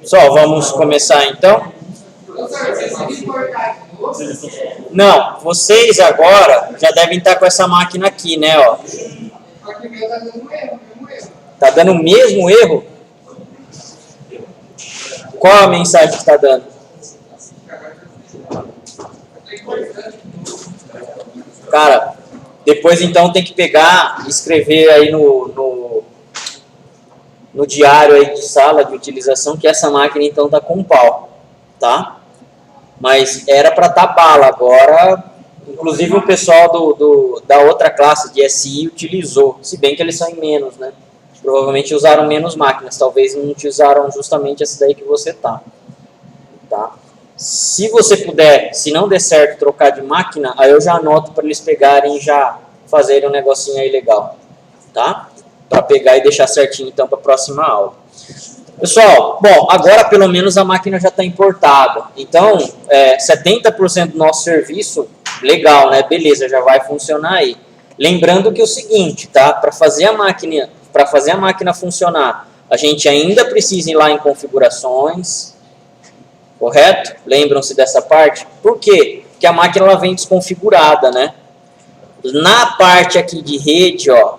Pessoal, vamos começar então? Não, vocês agora já devem estar com essa máquina aqui, né? Ó. Tá dando o mesmo erro? Qual a mensagem que está dando? Cara, depois então tem que pegar e escrever aí no diário aí de sala de utilização que essa máquina então tá com pau, tá? Mas era para estar bala, agora, inclusive o pessoal da outra classe de SI utilizou, se bem que eles são em menos, né? Provavelmente usaram menos máquinas, talvez não utilizaram justamente essa daí que você tá? Se você puder, se não der certo trocar de máquina, aí eu já anoto para eles pegarem e já fazerem um negocinho aí legal, tá? Para pegar e deixar certinho então para a próxima aula. Pessoal, bom, agora pelo menos a máquina já está importada, então 70% do nosso serviço, legal, né? Beleza, já vai funcionar aí. Lembrando que é o seguinte, tá? Para fazer a máquina funcionar, a gente ainda precisa ir lá em configurações, correto? Lembram-se dessa parte? Por quê? Porque a máquina ela vem desconfigurada, né? Na parte aqui de rede, ó,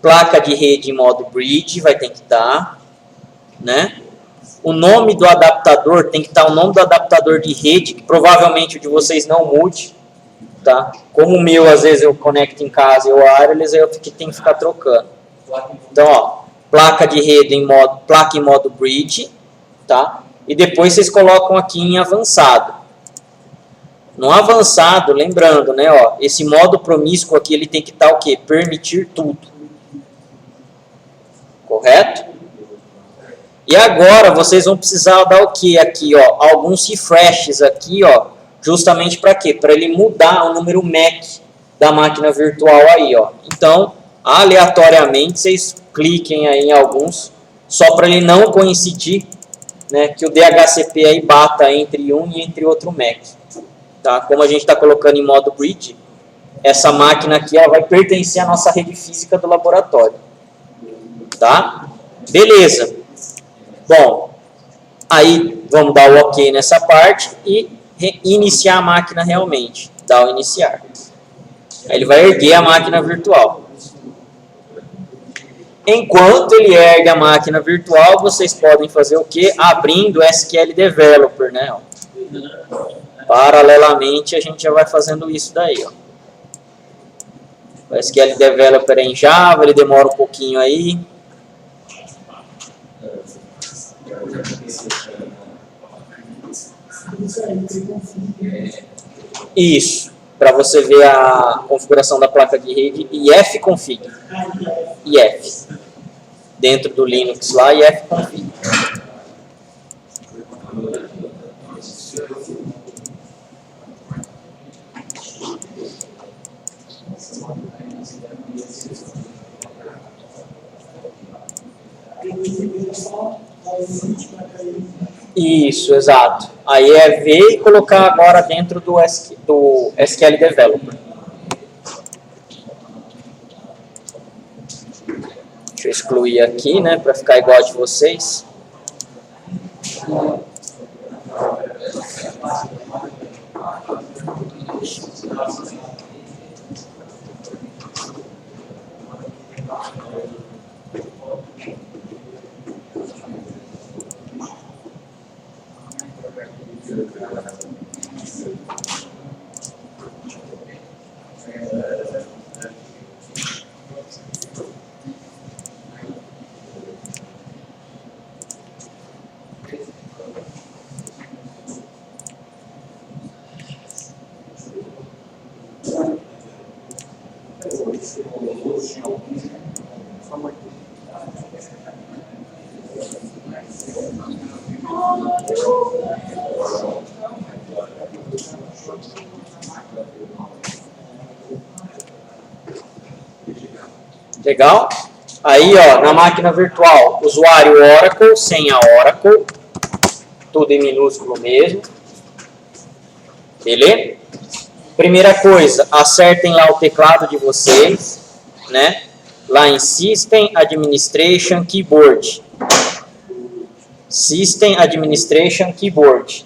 placa de rede em modo bridge vai ter que estar, né? O nome do adaptador tem que estar o nome do adaptador de rede, que provavelmente o de vocês não mude, tá? Como o meu, às vezes eu conecto em casa e o wireless, aí eu tenho que ficar trocando. Então, ó, placa de rede placa em modo bridge, tá? E depois vocês colocam aqui em avançado. No avançado, lembrando, né, ó, esse modo promíscuo aqui, ele tem que estar o quê? Permitir tudo. Correto? E agora vocês vão precisar dar o que aqui, ó? Alguns refreshes aqui, ó, justamente para quê? Para ele mudar o número MAC da máquina virtual aí, ó. Então, aleatoriamente, vocês cliquem aí em alguns, só para ele não coincidir, né, que o DHCP aí bata entre um e entre outro MAC. Tá? Como a gente está colocando em modo bridge, essa máquina aqui ela vai pertencer à nossa rede física do laboratório. Tá? Beleza. Bom, aí vamos dar o OK nessa parte e iniciar a máquina realmente. Dá o iniciar. Aí ele vai erguer a máquina virtual. Enquanto ele ergue a máquina virtual, vocês podem fazer o quê? Abrindo o SQL Developer, né? Ó. Paralelamente, a gente já vai fazendo isso daí, ó. O SQL Developer é em Java, ele demora um pouquinho aí. Isso, para você ver a configuração da placa de rede, ifconfig. IF. Dentro do Linux lá, ifconfig. Isso, exato. Aí é ver e colocar agora dentro do SQL Developer. Deixa eu excluir aqui, né, para ficar igual a de vocês. Legal? Aí, ó, na máquina virtual, usuário Oracle, senha Oracle, tudo em minúsculo mesmo. Beleza? Primeira coisa, acertem lá o teclado de vocês, né? Lá em System, Administration, Keyboard. System Administration Keyboard,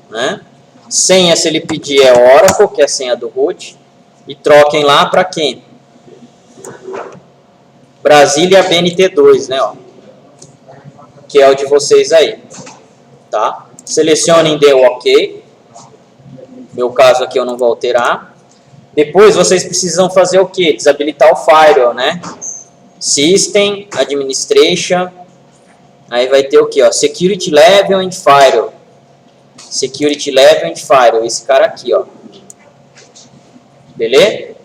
né? Senha, se ele pedir, é Oracle, que é a senha do root. E troquem lá para quem? Brasília BNT2, né? Ó, que é o de vocês aí. Tá? Selecionem dê OK. Meu caso aqui eu não vou alterar. Depois vocês precisam fazer o quê? Desabilitar o firewall, né? System, Administration. Aí vai ter o quê? Ó? Security Level and Firewall. Security Level and Firewall. Esse cara aqui, ó. Beleza?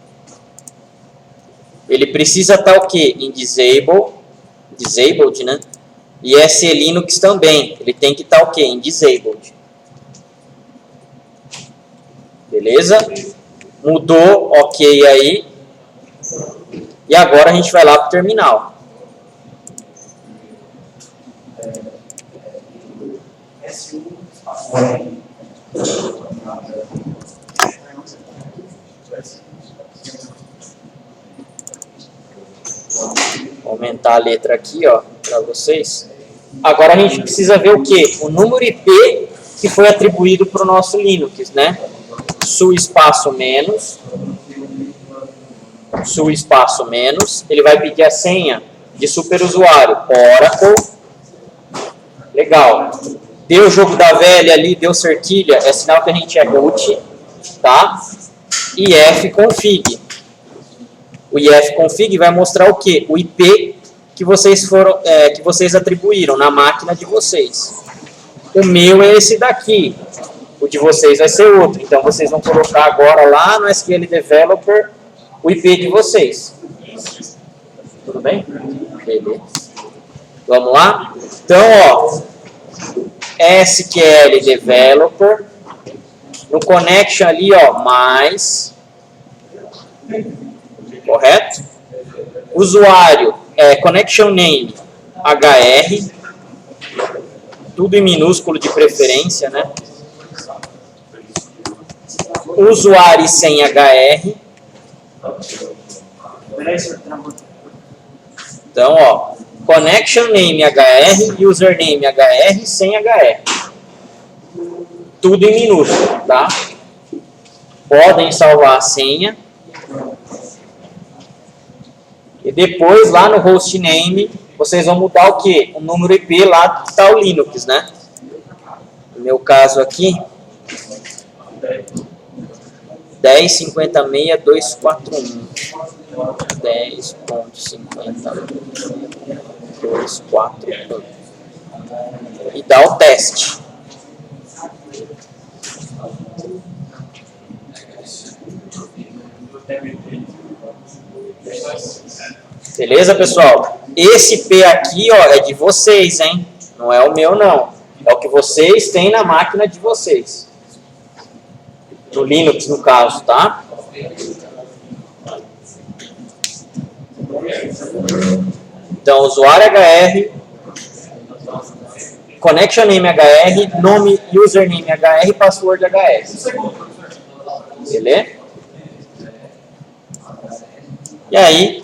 Ele precisa estar o quê? Em Disabled, né? E SE Linux também. Ele tem que estar o quê? Em Disabled. Beleza? Mudou, OK aí. E agora a gente vai lá para o terminal. Vou aumentar a letra aqui, ó, para vocês. Agora a gente precisa ver o quê? O número IP que foi atribuído para o nosso Linux, né? Su espaço menos. Su espaço menos. Ele vai pedir a senha de superusuário. Oracle. Legal. Deu o jogo da velha ali, deu cerquilha, é sinal que a gente é root, tá? ifconfig. O ifconfig vai mostrar o quê? O IP que vocês atribuíram na máquina de vocês. O meu é esse daqui. O de vocês vai ser outro. Então vocês vão colocar agora lá no SQL Developer o IP de vocês. Tudo bem? Beleza. Vamos lá? Então, ó, SQL Developer, no connection ali, ó, mais, correto? Usuário, connection name, HR, tudo em minúsculo de preferência, né? Usuário sem HR. Então, ó, connection name HR, username HR sem HR. Tudo em minúsculo, tá? Podem salvar a senha. E depois, lá no hostname, vocês vão mudar o quê? O número IP lá que está o Linux, né? No meu caso aqui, 10.56.241. 10.56.241. E dá o teste. Beleza, pessoal? Esse P aqui, ó, é de vocês, hein? Não é o meu, não. É o que vocês têm na máquina de vocês. No Linux, no caso, tá? Então, usuário HR, connection name HR, nome, username HR, password HR. Beleza? E aí,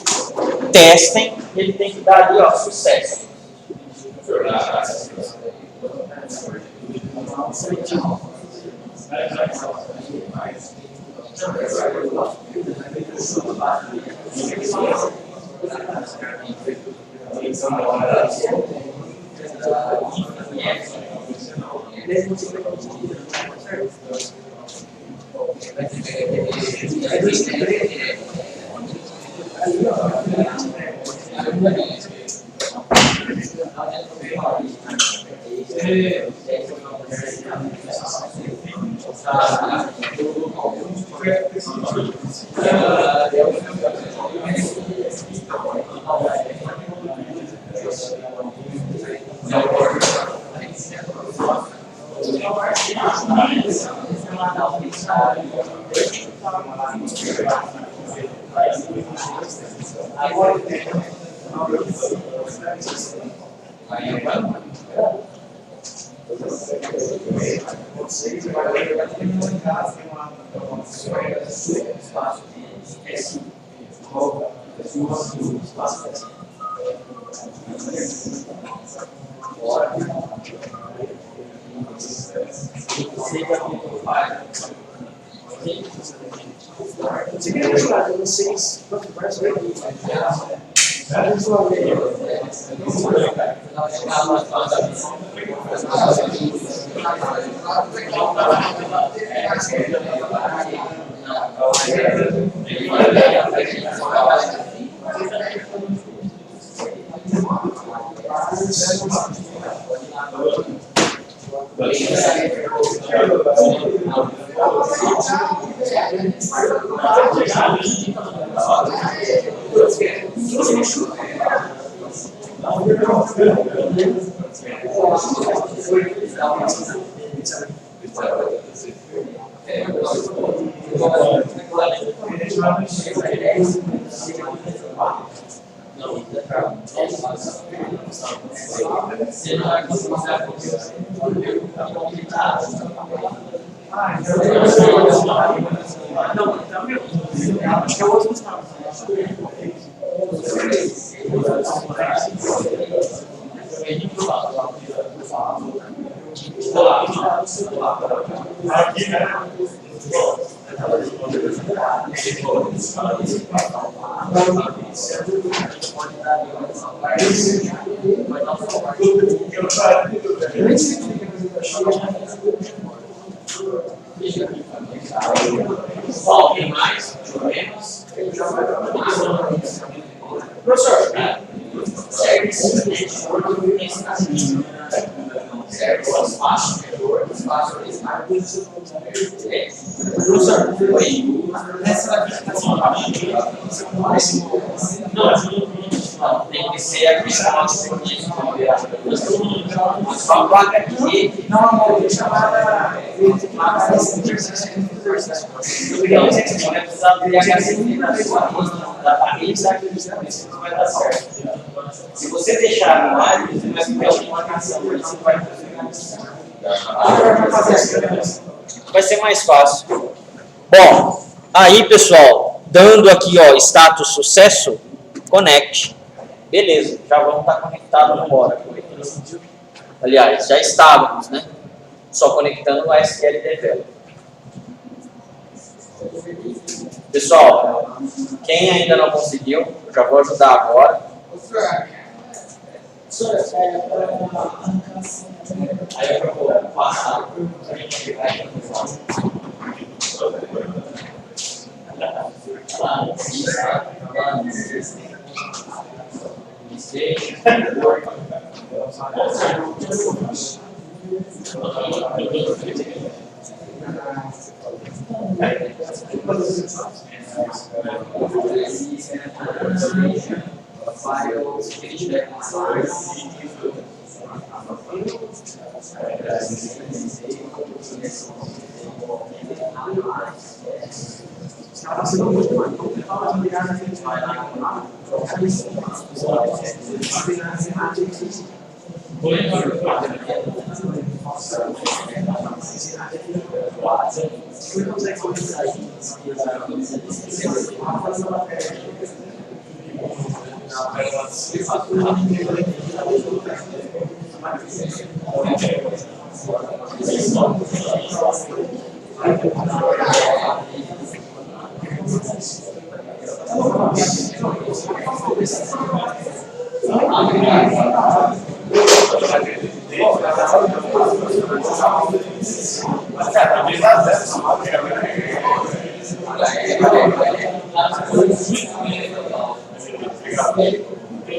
testem, ele tem que dar ali, ó, sucesso. Você queria continuar com vocês? Alguém mais? Menos? Professor, professor, essa daqui não, tem que ser a questão a placa aqui não é chamada então, você vai precisar do DHC da família, vai dar certo. Se você deixar no ar, você vai ficar uma marcação, você vai Vai ser mais fácil. Bom, aí pessoal, dando aqui ó, status sucesso, conecte. Beleza, já vamos estar conectados no Oracle. Aliás, já estávamos, né? Só conectando o SQL Developer. Pessoal, quem ainda não conseguiu, eu já vou ajudar agora. Aí eu vou passar.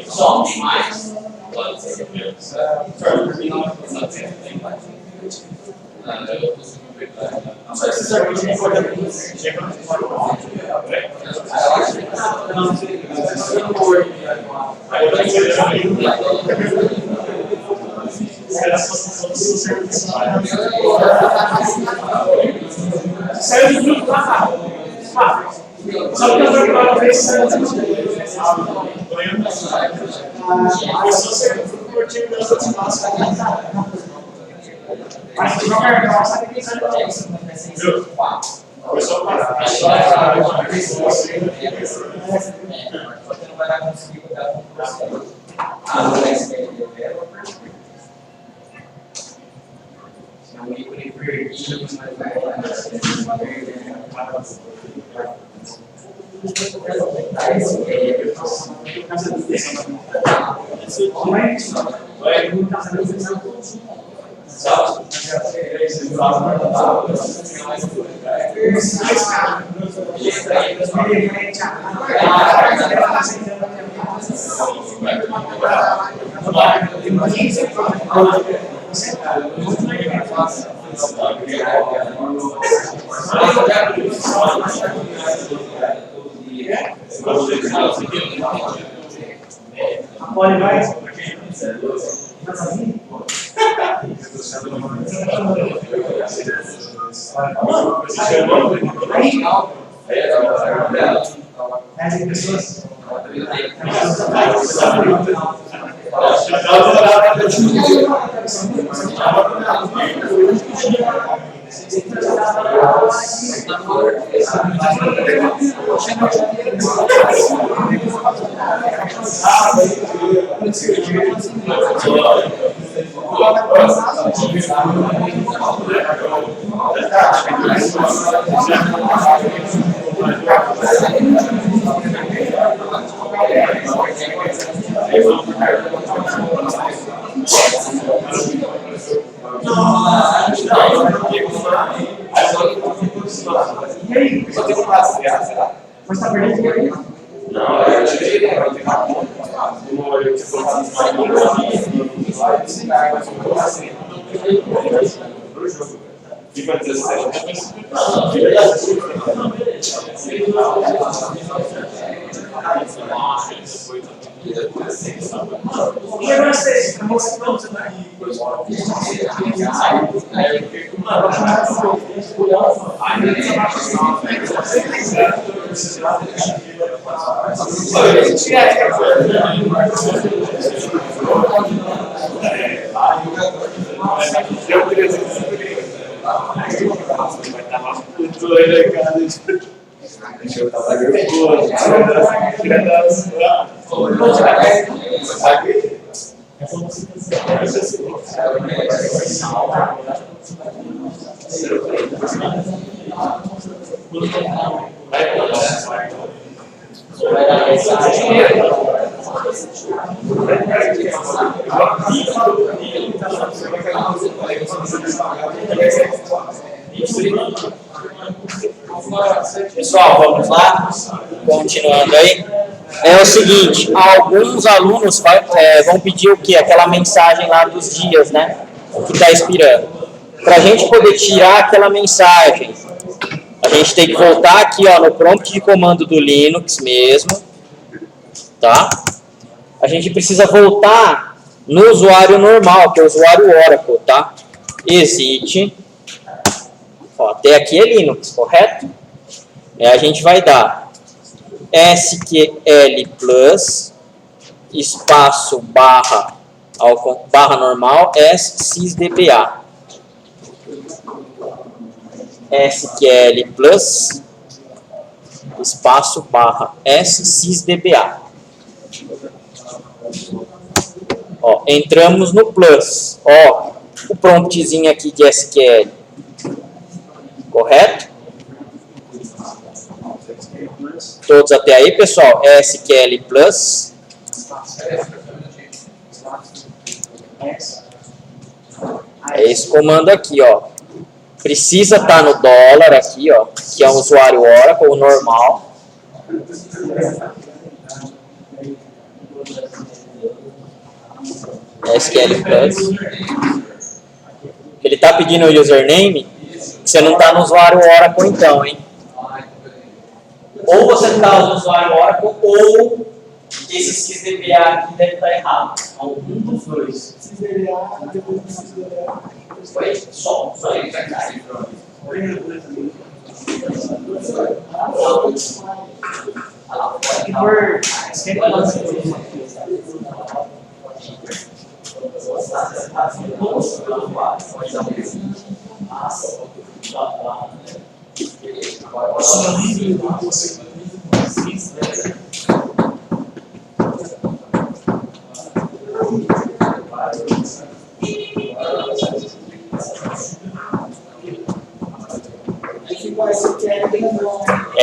Só tem mais? Pode ser. Pode mais? Aí, pessoas. E aí? Mas tá perdendo aí? Não, eu tirei. Fica 17. Pessoal, vamos lá? Continuando aí. É o seguinte, alguns alunos vão pedir o quê? Aquela mensagem lá dos dias, né? Que está expirando. Para a gente poder tirar aquela mensagem, a gente tem que voltar aqui, ó, no prompt de comando do Linux mesmo, tá? A gente precisa voltar no usuário normal, que é o usuário Oracle, tá? Exit. Ó, até aqui é Linux, correto? A gente vai dar SQL plus espaço barra normal sysdba. SQL plus espaço barra sysdba. Ó, entramos no plus. Ó, o promptzinho aqui de SQL. Correto? Todos até aí, pessoal? SQL plus. É esse comando aqui, ó. Precisa estar no dólar aqui, ó, que é um usuário Oracle, o normal. SQL plus. Ele está pedindo o username, você não está no usuário Oracle então, hein? Ou você está no usuário Oracle, ou esse sysdba aqui deve estar errado. Algum dos dois. Foi só ele vai cair.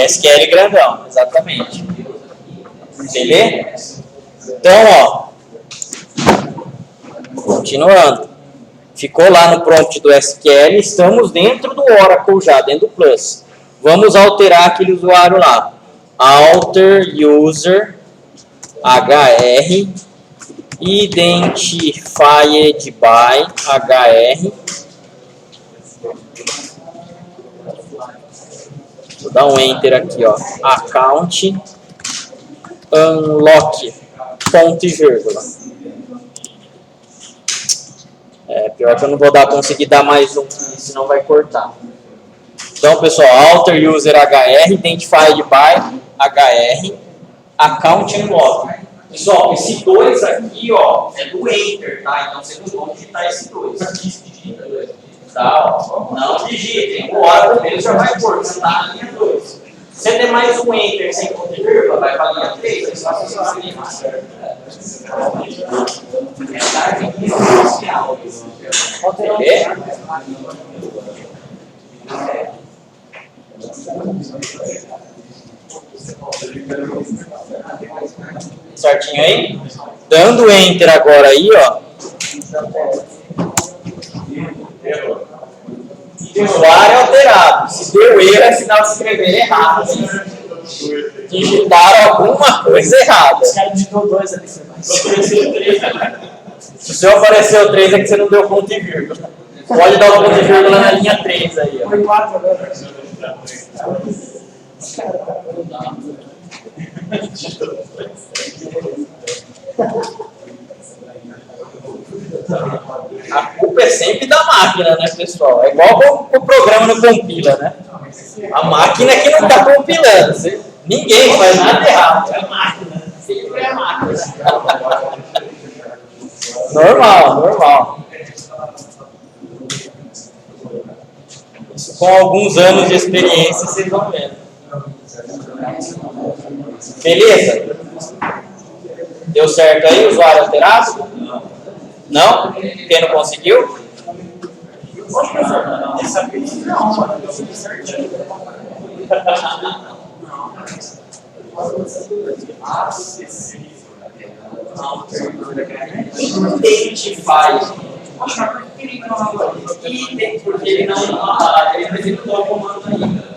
SQL grandão, exatamente. Beleza? Então, ó, continuando. Ficou lá no prompt do SQL, estamos dentro do Oracle já, dentro do Plus. Vamos alterar aquele usuário lá. Alter user hr identified by hr. Vou dar um enter aqui, ó. Account unlock ponto e vírgula. Pior que eu não vou conseguir dar mais um, senão vai cortar. Então, pessoal, alter user hr identified by hr account unlock. Pessoal, esse 2 aqui, ó, é do enter, tá? Então vocês não vão digitar esse 2. Tá, ó. Não digitem. Uma hora primeiro já vai pôr, você tá na linha 2. Se você der mais um enter sem ponto e vírgula, vai para a linha 3, aí só funcionar a linha certa. Certinho aí? Dando enter agora aí, ó. Usuário alterado. Se deu erro, é sinal de escrever errado. Digitaram alguma coisa errada. Os caras digitou 2 ali, você vai. Se o seu apareceu 3, é que você não deu ponto e vírgula. Pode dar o ponto e vírgula na linha 3 aí, ó. Foi 4 agora. A culpa é sempre da máquina, né, pessoal? É igual o programa não compila, né? A máquina que não está compilando. Ninguém faz nada errado. É a máquina. Sempre é a máquina. Normal. Isso com alguns anos de experiência vocês vão vendo. Beleza? Deu certo aí, usuário alterado? Não? Quem não conseguiu? Identify. Porque ele não executou o comando ainda.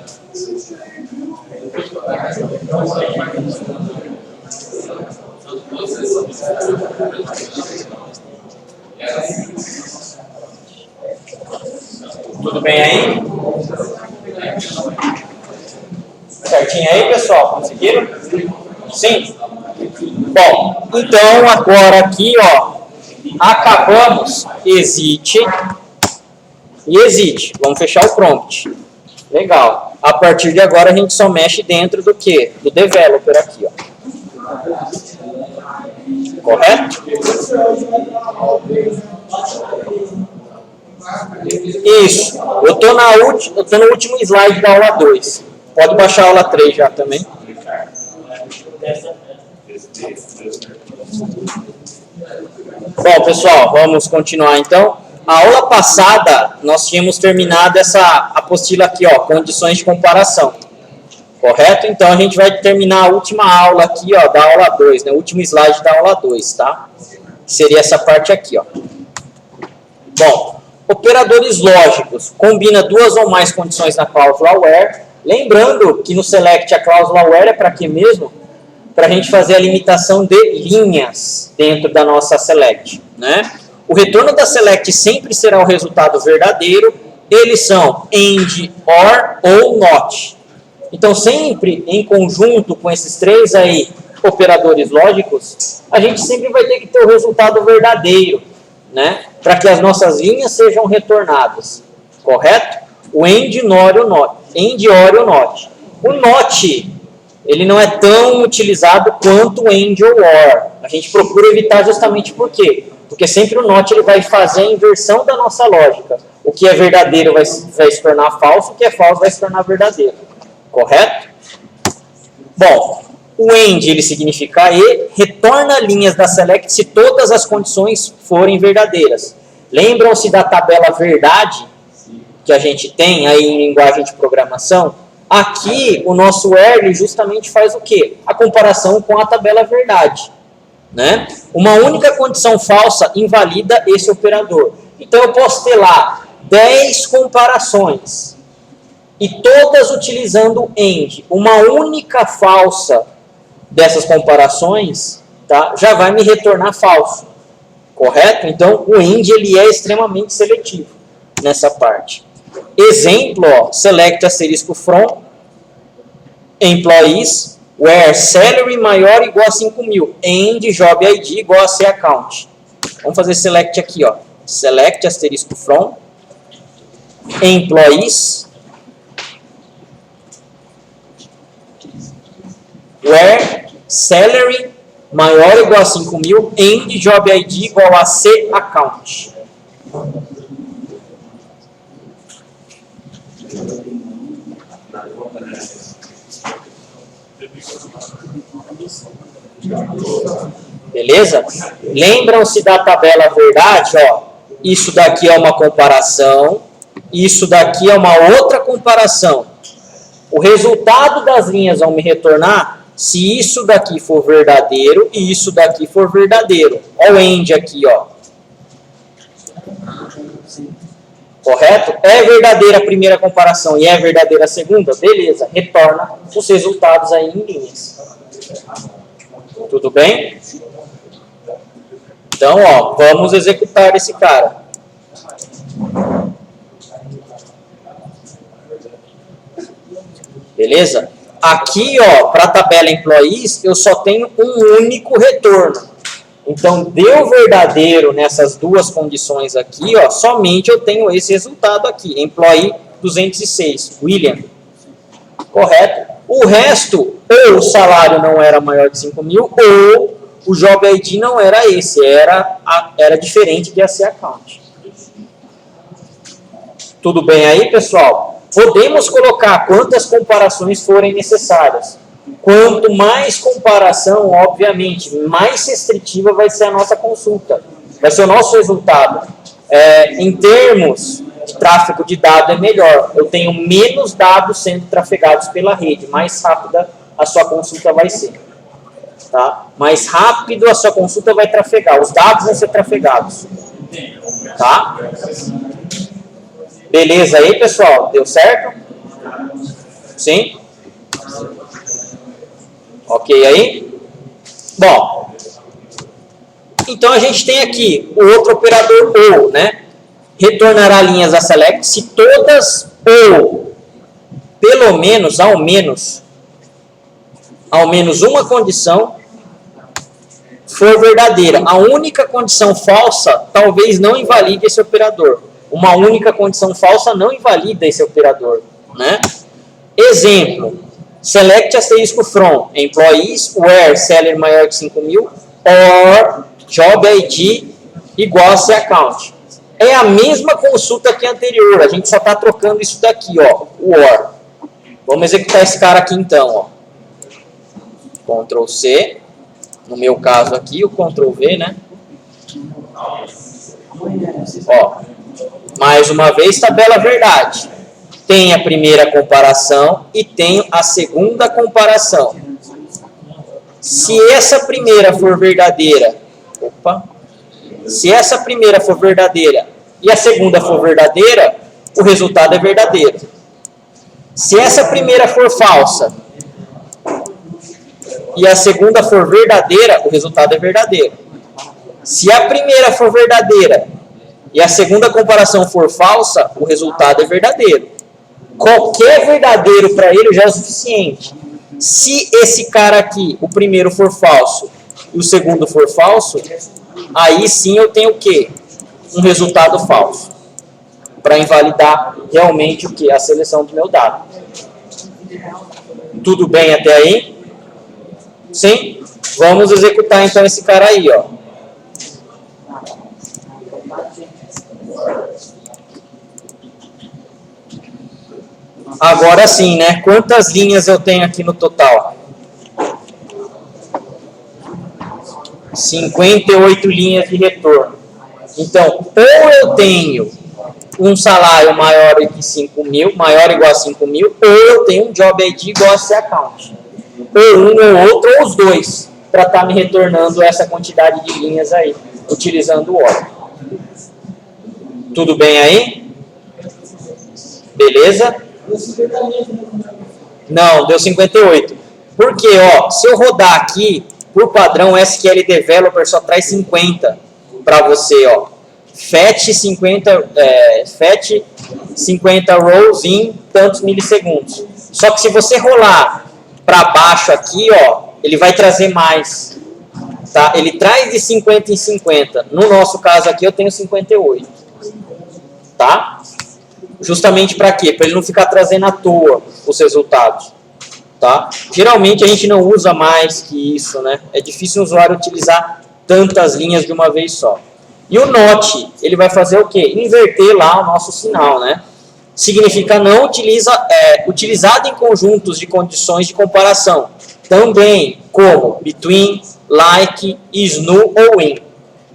Tudo bem aí? Certinho aí, pessoal? Conseguiram? Sim? Bom, então agora aqui, ó, acabamos exit e exit. Vamos fechar o prompt. Legal. A partir de agora a gente só mexe dentro do quê? Do developer aqui, ó. Correto? Isso. Eu tô no último slide da aula 2. Pode baixar a aula 3 já também. Bom, pessoal, vamos continuar então. A aula passada, nós tínhamos terminado essa apostila aqui, ó, condições de comparação. Correto? Então, a gente vai terminar a última aula aqui, ó, da aula 2, né? O último slide da aula 2, tá? Seria essa parte aqui, ó. Bom, operadores lógicos. Combina duas ou mais condições na cláusula where. Lembrando que no select a cláusula where é para quê mesmo? Para a gente fazer a limitação de linhas dentro da nossa select, né? O retorno da select sempre será o resultado verdadeiro. Eles são AND, OR ou NOT. Então, sempre em conjunto com esses três aí operadores lógicos, a gente sempre vai ter que ter o resultado verdadeiro, né? Para que as nossas linhas sejam retornadas, correto? O AND, NOR e o NOT. AND, OR e o NOT. O NOT, ele não é tão utilizado quanto o AND ou OR. A gente procura evitar justamente por quê? Porque sempre o NOT ele vai fazer a inversão da nossa lógica. O que é verdadeiro vai se tornar falso, o que é falso vai se tornar verdadeiro. Correto? Bom, o AND ele significa e, retorna linhas da select se todas as condições forem verdadeiras. Lembram-se da tabela verdade que a gente tem aí em linguagem de programação? Aqui, o nosso where justamente faz o quê? A comparação com a tabela verdade. Né? Uma única condição falsa invalida esse operador. Então, eu posso ter lá 10 comparações e todas utilizando AND. Uma única falsa dessas comparações, tá, já vai me retornar falso. Correto? Então, o AND ele é extremamente seletivo nessa parte. Exemplo, ó, select asterisco from employees where salary maior ou igual a 5.000 and job ID igual a C account. Vamos fazer select aqui, ó. Select asterisco from employees where salary maior ou igual a 5.000 and job ID igual a C account. Beleza? Lembram-se da tabela verdade? Ó, isso daqui é uma comparação, isso daqui é uma outra comparação. O resultado das linhas vão me retornar se isso daqui for verdadeiro e isso daqui for verdadeiro. Olha o AND aqui, ó. Correto? É verdadeira a primeira comparação e é verdadeira a segunda? Beleza, retorna os resultados aí em linhas. Tudo bem? Então, ó, vamos executar esse cara. Beleza? Aqui, ó, para a tabela employees, eu só tenho um único retorno. Então, deu verdadeiro nessas duas condições aqui, ó, somente eu tenho esse resultado aqui. Employee 206, William. Correto? O resto, ou o salário não era maior de 5.000, ou o job ID não era esse, era diferente de AC account. Tudo bem aí, pessoal? Podemos colocar quantas comparações forem necessárias. Quanto mais comparação, obviamente, mais restritiva vai ser a nossa consulta. Vai ser o nosso resultado. Em termos de tráfego de dados, é melhor. Eu tenho menos dados sendo trafegados pela rede. Mais rápida a sua consulta vai ser. Tá? Mais rápido a sua consulta vai trafegar. Os dados vão ser trafegados. Tá? Beleza aí, pessoal? Deu certo? Sim? Ok aí? Bom, então a gente tem aqui o outro operador OU, né? Retornará linhas a select se todas ou pelo menos, ao menos uma condição for verdadeira. A única condição falsa talvez não invalide esse operador. Uma única condição falsa não invalida esse operador, né? Exemplo. Select asterisco from employees where salary maior que 5.000 or job ID igual a C account. É a mesma consulta que a anterior, a gente só está trocando isso daqui, ó, o OR. Vamos executar esse cara aqui então, ó. Ctrl C, no meu caso aqui, o Ctrl V, né? Ó, mais uma vez, tabela verdade. Tem a primeira comparação e tem a segunda comparação. Se essa primeira for verdadeira, se essa primeira for verdadeira e a segunda for verdadeira, o resultado é verdadeiro. Se essa primeira for falsa e a segunda for verdadeira, o resultado é verdadeiro. Se a primeira for verdadeira e a segunda comparação for falsa, o resultado é verdadeiro. Qualquer verdadeiro para ele já é o suficiente. Se esse cara aqui, o primeiro for falso e o segundo for falso, aí sim eu tenho o quê? Um resultado falso. Para invalidar realmente o quê? A seleção do meu dado. Tudo bem até aí? Sim? Vamos executar então esse cara aí, ó. Agora sim, né? Quantas linhas eu tenho aqui no total? 58 linhas de retorno. Então, ou eu tenho um salário maior que 5 mil, maior ou igual a 5 mil, ou eu tenho um job ID igual a esse account. Ou um ou outro, ou os dois, para estar me retornando essa quantidade de linhas aí, utilizando o OR. Tudo bem aí? Beleza? Não, deu 58. Porque, ó, se eu rodar aqui, por padrão, SQL Developer só traz 50 para você, ó. Fetch 50 rows em tantos milissegundos. Só que se você rolar para baixo aqui, ó, ele vai trazer mais. Tá? Ele traz de 50 em 50. No nosso caso aqui, eu tenho 58. Tá? Justamente para quê? Para ele não ficar trazendo à toa os resultados. Tá? Geralmente a gente não usa mais que isso, né? É difícil o usuário utilizar tantas linhas de uma vez só. E o NOT, ele vai fazer o quê? Inverter lá o nosso sinal, né? Significa não utilizado em conjuntos de condições de comparação. Também como between, like, is, null ou in.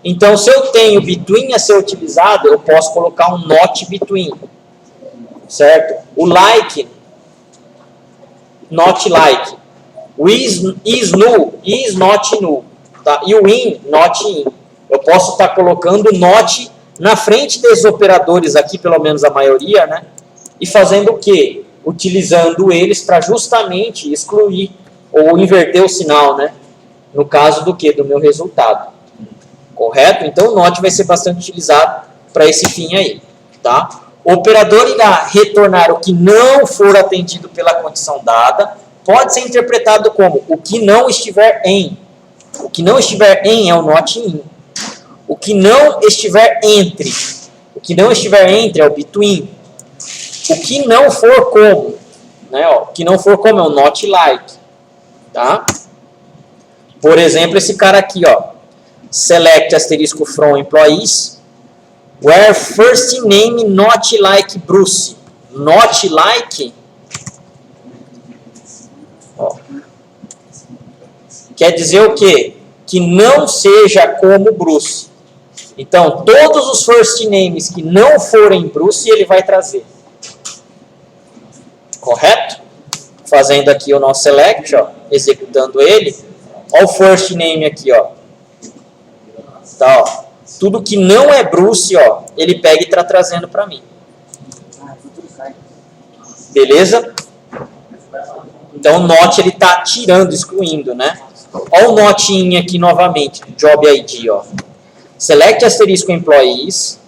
Então, se eu tenho between a ser utilizado, eu posso colocar um not between. Certo? O like, not like. O is null, is not null. Tá? E o in, not in. Eu posso estar colocando not na frente desses operadores aqui, pelo menos a maioria, né? E fazendo o quê? Utilizando eles para justamente excluir ou inverter o sinal, né? No caso do quê? Do meu resultado. Correto? Então o not vai ser bastante utilizado para esse fim aí, tá? O operador irá retornar o que não for atendido pela condição dada, pode ser interpretado como o que não estiver em. O que não estiver em é o not in. O que não estiver entre. O que não estiver entre é o between. O que não for como, né? Ó, o que não for como é o not like, tá? Por exemplo, esse cara aqui, ó. Select asterisco from employees, where first name not like Bruce. Not like, ó, quer dizer o quê? Que não seja como Bruce. Então, todos os first names que não forem Bruce, ele vai trazer. Correto? Fazendo aqui o nosso select, ó, executando ele. Ó o first name aqui, ó. Tá, ó. Tudo que não é Bruce, ó, ele pega e está trazendo para mim. Beleza? Então, o not ele está tirando, excluindo, né? Ó o not in aqui novamente, job ID, ó. Select asterisco employees,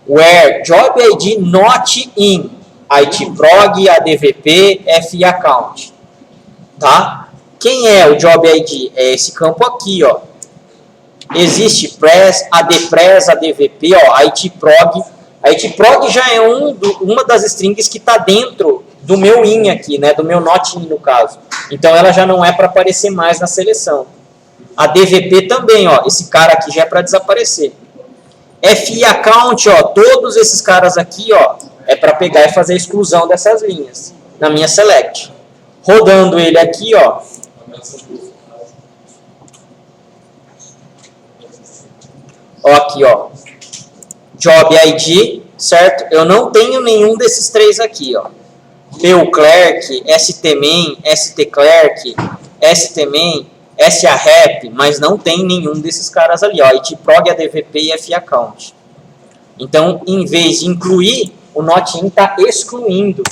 where job ID not in, IT prog, ADVP, FI account. Tá? Quem é o job ID? É esse campo aqui, ó. Existe press, ADPress, ADVP, ó, IT prog. IT prog já é uma das strings que está dentro do meu in aqui, né? Do meu not in, no caso. Então, ela já não é para aparecer mais na seleção. A DVP também, ó, esse cara aqui já é para desaparecer. FI account, ó, todos esses caras aqui, ó, é para pegar e fazer a exclusão dessas linhas na minha select. Rodando ele aqui, ó. Ó aqui, ó. Job ID, certo? Eu não tenho nenhum desses três aqui, ó. PUClerk, STMain, STClerk, STMain, SAREP, mas não tem nenhum desses caras ali, ó, ITprog, ADVP e FAccount. Então, em vez de incluir, o NotIn está excluindo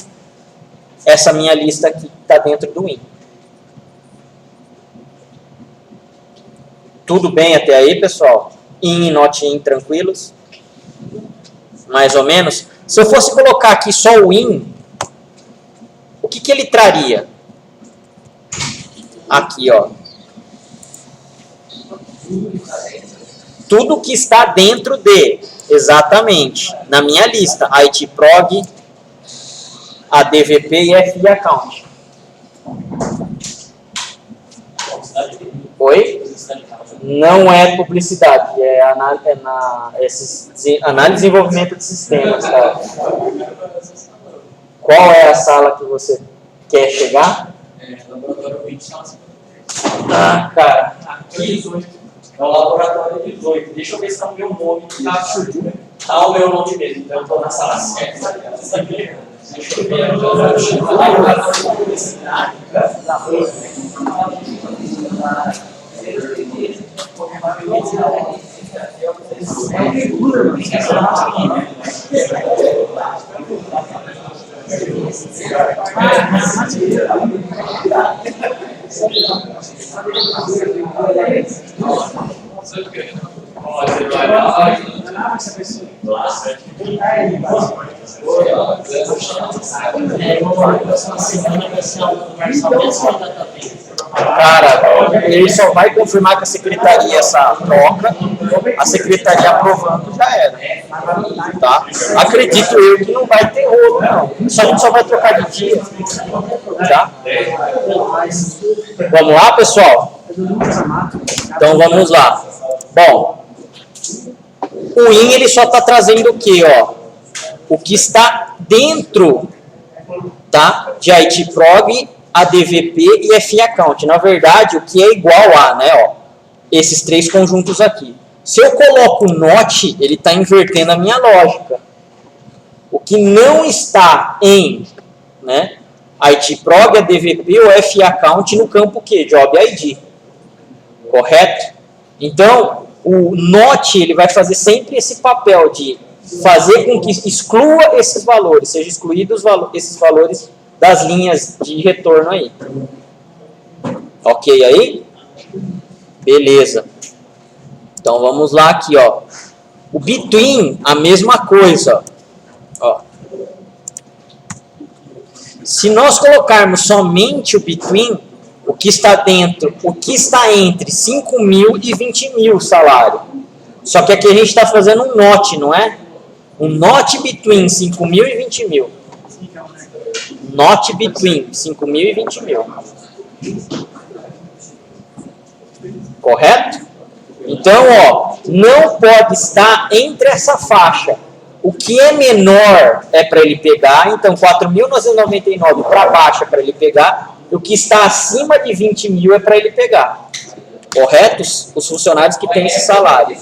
essa minha lista aqui que está dentro do in. Tudo bem até aí, pessoal? In e NotIn tranquilos? Mais ou menos? Se eu fosse colocar aqui só o in, o que ele traria? Aqui, ó. Tudo que está dentro de, exatamente, na minha lista, ITprog, ADVP e FI account. Oi? Não é publicidade, é análise e desenvolvimento de sistemas. Tá? Qual é a sala que você quer chegar? Laboratório 20. Ah, cara, Aqui é o laboratório 18. Deixa eu ver se está o meu nome que está surgindo. Tá o meu nome mesmo, então eu estou na sala certa. Você sabia? Deixa eu ver. Cara, ele só vai confirmar com a secretaria essa troca, a secretaria aprovando já era, tá? Acredito eu que não vai ter rolo, não. A gente só vai trocar de dia, tá? Vamos lá, pessoal? Então vamos lá. Bom, o IN ele só está trazendo o que, ó? O que está dentro, tá? De IT Prog, ADVP e FI Account. Na verdade, o que é igual a, né, ó, esses três conjuntos aqui. Se eu coloco o NOT, ele está invertendo a minha lógica. O que não está em, né, IT Prog, ADVP ou FI Account no campo que? Job ID. Correto? Então, o NOT ele vai fazer sempre esse papel de fazer com que exclua esses valores, seja excluídos esses valores das linhas de retorno aí. Ok aí? Beleza. Então vamos lá aqui, ó. O between, a mesma coisa. Ó. Se nós colocarmos somente o between, o que está dentro, o que está entre 5 mil e 20 mil salário. Só que aqui a gente está fazendo um NOT, não é? Um NOT between 5 mil e 20 mil. Not between 5 mil e 20 mil. Correto? Então, ó, não pode estar entre essa faixa. O que é menor é para ele pegar, então 4.999 para baixo é para ele pegar, e o que está acima de 20 mil é para ele pegar. Correto? Os funcionários que têm esse salário.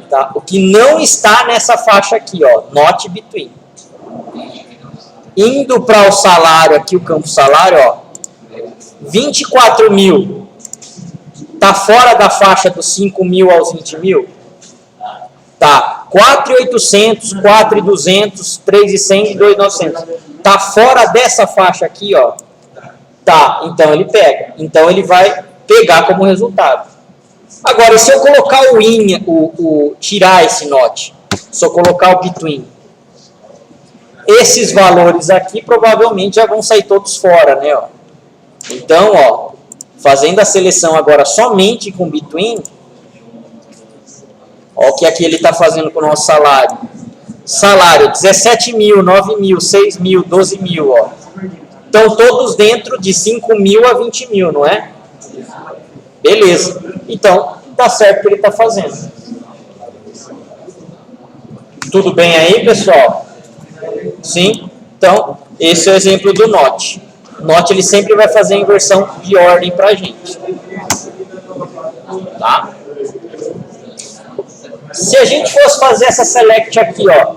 Tá? O que não está nessa faixa aqui, ó, not between. Indo para o salário aqui, o campo salário, ó, 24 mil, tá fora da faixa dos 5 mil aos 20 mil? Tá, 4.800, 4.200, 3.100 e 2.900. Tá fora dessa faixa aqui, ó? Tá, então ele pega. Então ele vai pegar como resultado. Agora, se eu colocar o IN, tirar esse NOT, se eu colocar o between, esses valores aqui provavelmente já vão sair todos fora, né? Ó. Então, ó, fazendo a seleção agora somente com between, ó, o que aqui ele está fazendo com o nosso salário. Salário 17 mil, 9 mil, 6 mil, 12 mil, ó. Estão todos dentro de 5 mil a 20 mil, não é? Beleza. Então, tá certo o que ele está fazendo. Tudo bem aí, pessoal? Sim? Então, esse é o exemplo do NOT. O NOT ele sempre vai fazer a inversão de ordem para a gente. Tá? Se a gente fosse fazer essa select aqui, ó.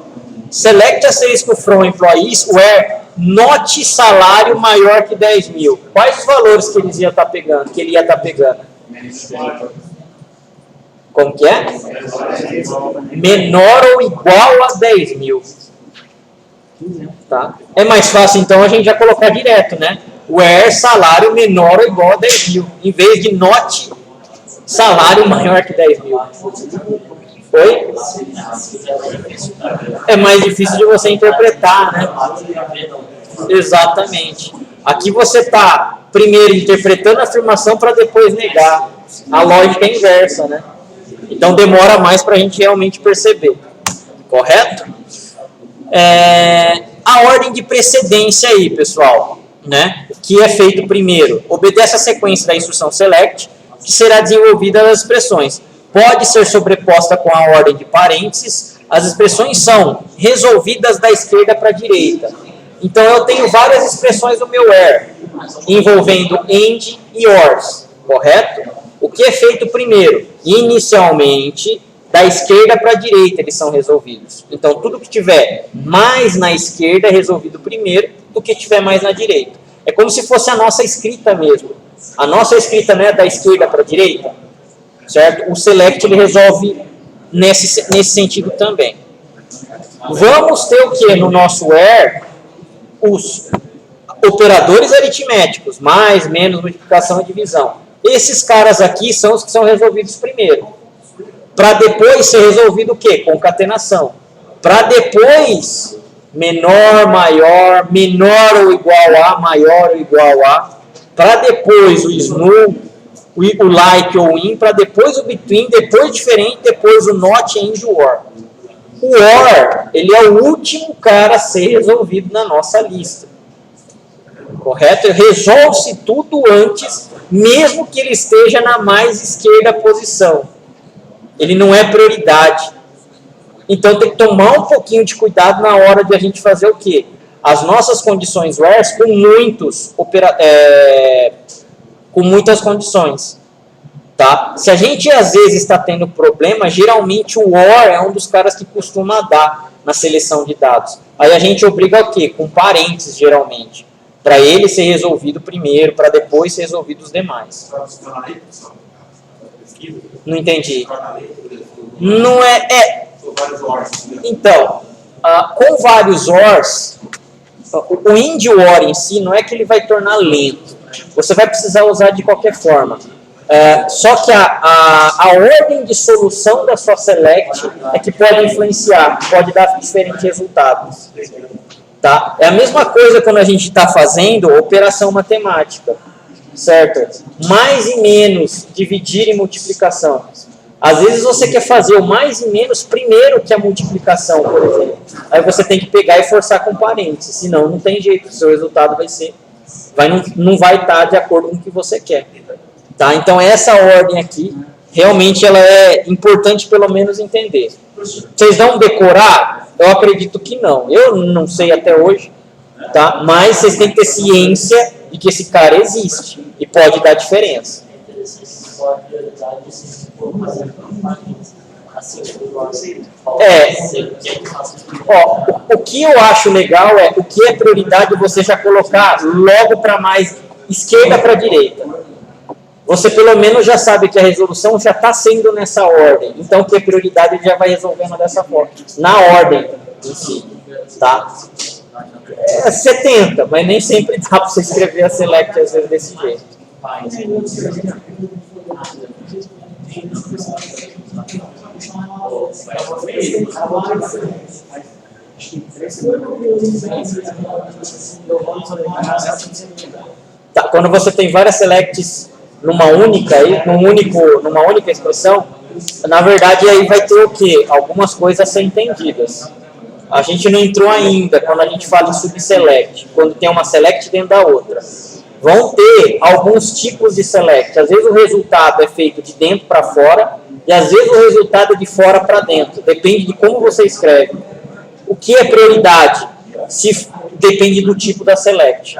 Select asterisco from employees where NOT salário maior que 10 mil. Quais os valores que ele ia estar pegando? Como que é? Menor ou igual a 10 mil. Tá? É mais fácil, então, a gente já colocar direto, né? Where salário menor ou igual a 10 mil. Em vez de not salário maior que 10 mil. Oi? É mais difícil de você interpretar, né? Exatamente. Aqui você está, primeiro, interpretando a afirmação para depois negar. A lógica é inversa, né? Então, demora mais para a gente realmente perceber. Correto? A ordem de precedência aí, pessoal, né? O que é feito primeiro? Obedece a sequência da instrução select, que será desenvolvida nas expressões. Pode ser sobreposta com a ordem de parênteses. As expressões são resolvidas da esquerda para a direita. Então, eu tenho várias expressões no meu where, envolvendo and e ors, correto? O que é feito primeiro? Inicialmente, da esquerda para a direita eles são resolvidos. Então, tudo que tiver mais na esquerda é resolvido primeiro do que tiver mais na direita. É como se fosse a nossa escrita mesmo. A nossa escrita não é da esquerda para a direita, certo? O select ele resolve nesse sentido também. Vamos ter o que no nosso where? Os operadores aritméticos, mais, menos, multiplicação e divisão. Esses caras aqui são os que são resolvidos primeiro. Para depois ser resolvido o quê? Concatenação. Para depois, menor, maior, menor ou igual a, maior ou igual a. Para depois o small, o like ou in. Para depois o between, depois diferente, depois o not, and o or. O or, ele é o último cara a ser resolvido na nossa lista. Correto? Resolve-se tudo antes, mesmo que ele esteja na mais esquerda posição. Ele não é prioridade. Então tem que tomar um pouquinho de cuidado na hora de a gente fazer o quê? As nossas condições where com muitas condições. Tá? Se a gente às vezes está tendo problema, geralmente o or é um dos caras que costuma dar na seleção de dados. Aí a gente obriga o quê? Com parênteses, geralmente. Para ele ser resolvido primeiro, para depois ser resolvido os demais. Não entendi. Não é. Então, com vários ORs, o IND OR em si não é que ele vai tornar lento. Você vai precisar usar de qualquer forma. Só que a ordem de solução da sua select é que pode influenciar, pode dar diferentes resultados. Tá? É a mesma coisa quando a gente está fazendo operação matemática, certo? Mais e menos, dividir e multiplicação. Às vezes você quer fazer o mais e menos primeiro que a multiplicação, por exemplo. Aí você tem que pegar e forçar com parênteses, senão não tem jeito, o seu resultado não vai estar de acordo com o que você quer. Tá? Então essa ordem aqui, realmente ela é importante pelo menos entender. Vocês vão decorar? Eu acredito que não. Eu não sei até hoje, tá? Mas vocês têm que ter ciência de que esse cara existe e pode dar diferença. O que eu acho legal é o que é prioridade você já colocar logo para mais esquerda para direita. Você pelo menos já sabe que a resolução já está sendo nessa ordem. Então, o que é prioridade, ele já vai resolvendo dessa forma. Na ordem em si. Tá? Você tenta, mas nem sempre dá para você escrever a select às vezes desse jeito. Tá, quando você tem várias selects numa única expressão, na verdade aí vai ter o quê? Algumas coisas a ser entendidas. A gente não entrou ainda quando a gente fala em subselect, quando tem uma select dentro da outra. Vão ter alguns tipos de select. Às vezes o resultado é feito de dentro para fora e às vezes o resultado é de fora para dentro. Depende de como você escreve. O que é prioridade? Depende do tipo da select.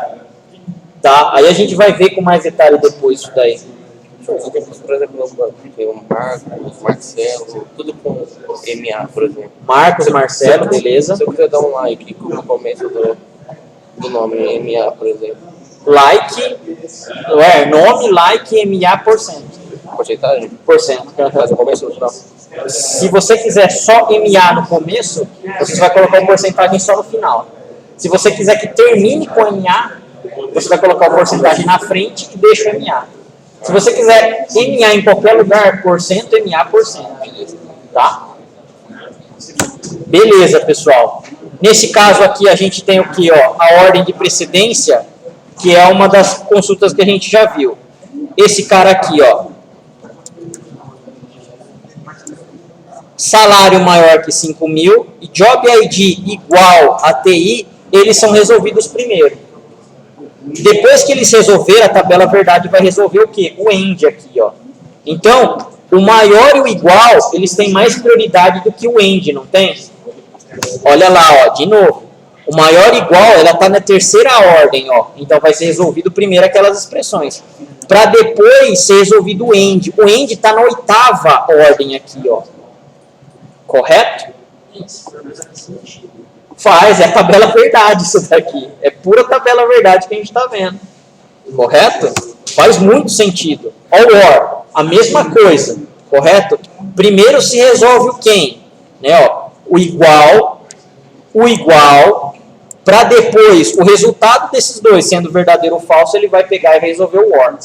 Tá? Aí a gente vai ver com mais detalhe depois isso daí. Por exemplo, tem o Marcos, Marcelo, tudo com MA, por exemplo. Marcos, Marcelo, beleza. Se eu quiser dar um like no começo do nome MA, por exemplo. Like, nome, like, MA %. Porcentagem? %. Mas no começo ou no final? Se você quiser só MA no começo, você vai colocar uma porcentagem só no final. Se você quiser que termine com MA, você vai colocar a porcentagem na frente e deixa o MA. Se você quiser MA em qualquer lugar, %, MA %. Tá? Beleza, pessoal. Nesse caso aqui, a gente tem o que? A ordem de precedência, que é uma das consultas que a gente já viu. Esse cara aqui, salário maior que 5.000 e Job ID igual a TI, eles são resolvidos primeiro. Depois que eles resolveram, a tabela verdade vai resolver o quê? O end aqui, Então, o maior e o igual, eles têm mais prioridade do que o end, não tem? Olha lá, de novo. O maior e igual, ela está na terceira ordem, Então, vai ser resolvido primeiro aquelas expressões. Para depois ser resolvido o end. O end está na oitava ordem aqui, Correto? Faz, é a tabela verdade isso daqui. É pura tabela verdade que a gente está vendo. Correto? Faz muito sentido. Olha o OR, a mesma coisa. Correto? Primeiro se resolve o quem? Né, ó, o igual, para depois, o resultado desses dois, sendo verdadeiro ou falso, ele vai pegar e resolver o OR.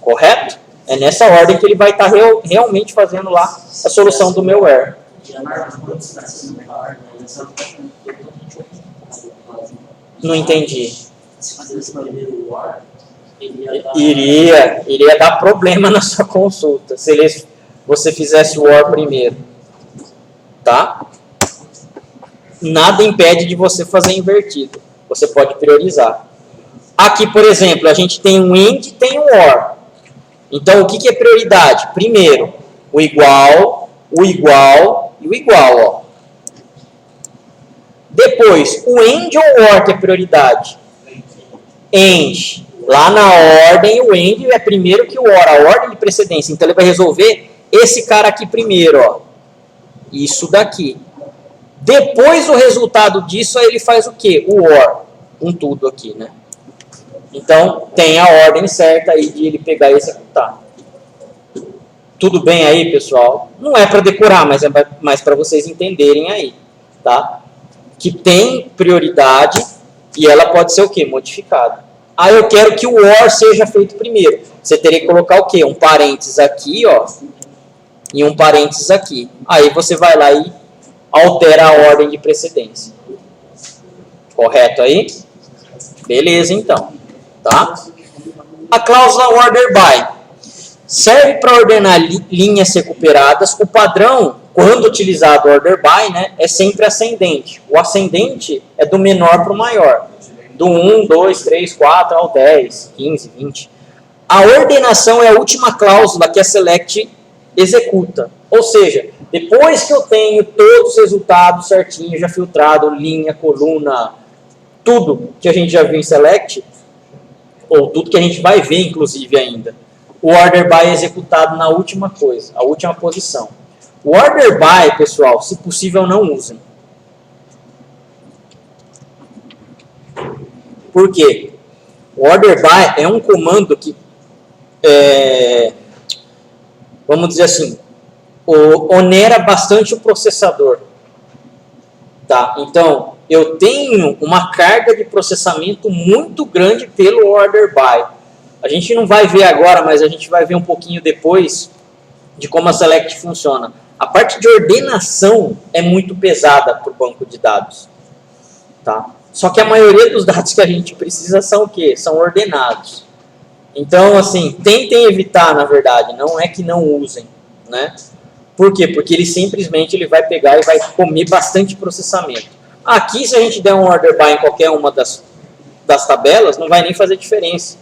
Correto? É nessa ordem que ele vai estar realmente fazendo lá a solução do meu erro. Não entendi. Iria dar problema na sua consulta se você fizesse o OR primeiro. Tá? Nada impede de você fazer invertido. Você pode priorizar. Aqui, por exemplo, a gente tem um AND e tem um OR. Então, o que é prioridade? Primeiro, o igual e o igual. Ó. Depois, o AND ou o OR que é prioridade? AND. Lá na ordem, o AND é primeiro que o OR, a ordem de precedência. Então, ele vai resolver esse cara aqui primeiro. Ó. Isso daqui. Depois, o resultado disso, aí ele faz o quê? O OR. Com tudo aqui, né? Então, tem a ordem certa aí de ele pegar e executar. Tudo bem aí, pessoal? Não é para decorar, mas é mais para vocês entenderem aí, tá? Que tem prioridade e ela pode ser o quê? Modificada. Ah, eu quero que o OR seja feito primeiro. Você teria que colocar o quê? Um parênteses aqui, ó, e um parênteses aqui. Aí você vai lá e altera a ordem de precedência. Correto aí? Beleza, então. Tá? A cláusula order by serve para ordenar linhas recuperadas. O padrão, quando utilizado order by, né, é sempre ascendente. O ascendente é do menor para o maior. Do 1, 2, 3, 4 ao 10, 15, 20. A ordenação é a última cláusula que a select executa. Ou seja, depois que eu tenho todos os resultados certinhos, já filtrado, linha, coluna, tudo que a gente já viu em select, ou tudo que a gente vai ver, inclusive, ainda. O order by é executado na última coisa, a última posição. O order by, pessoal, se possível, não usem. Por quê? O order by é um comando que, vamos dizer assim, onera bastante o processador. Tá? Então, eu tenho uma carga de processamento muito grande pelo order by. A gente não vai ver agora, mas a gente vai ver um pouquinho depois de como a select funciona. A parte de ordenação é muito pesada para o banco de dados. Tá? Só que a maioria dos dados que a gente precisa são o quê? São ordenados. Então, assim, tentem evitar, na verdade, não é que não usem, né? Por quê? Porque ele simplesmente vai pegar e vai comer bastante processamento. Aqui, se a gente der um order by em qualquer uma das tabelas, não vai nem fazer diferença.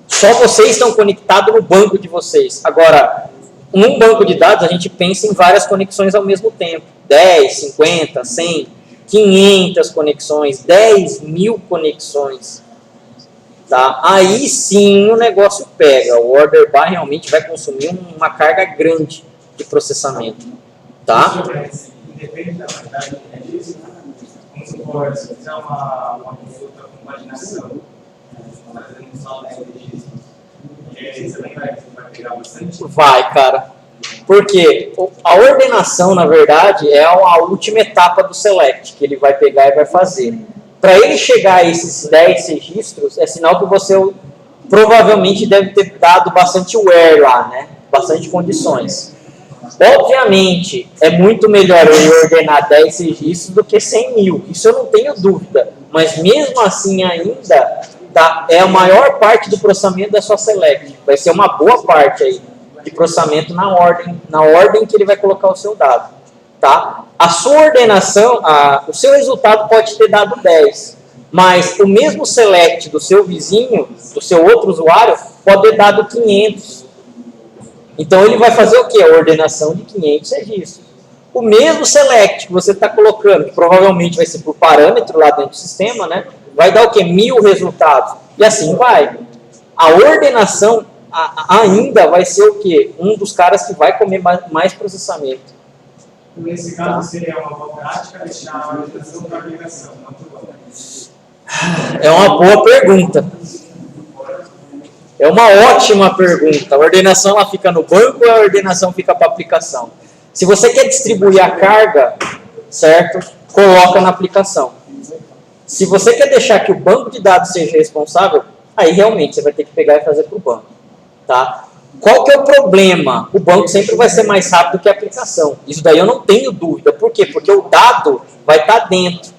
Só vocês estão conectados no banco de vocês. Agora, num banco de dados, a gente pensa em várias conexões ao mesmo tempo. 10, 50, 100, 500 conexões, 10 mil conexões. Tá? Aí sim o negócio pega. O order by realmente vai consumir uma carga grande de processamento. Tá? Independe da verdade disso, como se for, se fizer uma consulta com paginação, fazendo um saldo de registros, você também vai pegar bastante? Vai, cara. Porque a ordenação, na verdade, é a última etapa do select, que ele vai pegar e vai fazer. Para ele chegar a esses 10 registros, é sinal que você provavelmente deve ter dado bastante where lá, né? Bastante condições. Obviamente, é muito melhor eu ordenar 10 registros do que 100 mil. Isso eu não tenho dúvida. Mas mesmo assim ainda, tá, é a maior parte do processamento da sua select. Vai ser uma boa parte aí de processamento na ordem que ele vai colocar o seu dado. Tá? A sua ordenação, o seu resultado pode ter dado 10. Mas o mesmo select do seu vizinho, do seu outro usuário, pode ter dado 500. Então, ele vai fazer o quê? A ordenação de 500 registros. O mesmo select que você está colocando, que provavelmente vai ser por parâmetro lá dentro do sistema, né? Vai dar o quê? 1000 resultados. E assim vai. A ordenação ainda vai ser o quê? Um dos caras que vai comer mais processamento. Nesse caso, seria uma boa prática deixar a organização para a aplicação, não para o banco. É uma boa pergunta. É uma ótima pergunta. A ordenação ela fica no banco ou a ordenação fica para a aplicação? Se você quer distribuir a carga, certo? Coloca na aplicação. Se você quer deixar que o banco de dados seja responsável, aí realmente você vai ter que pegar e fazer para o banco. Tá? Qual que é o problema? O banco sempre vai ser mais rápido que a aplicação. Isso daí eu não tenho dúvida. Por quê? Porque o dado vai estar dentro.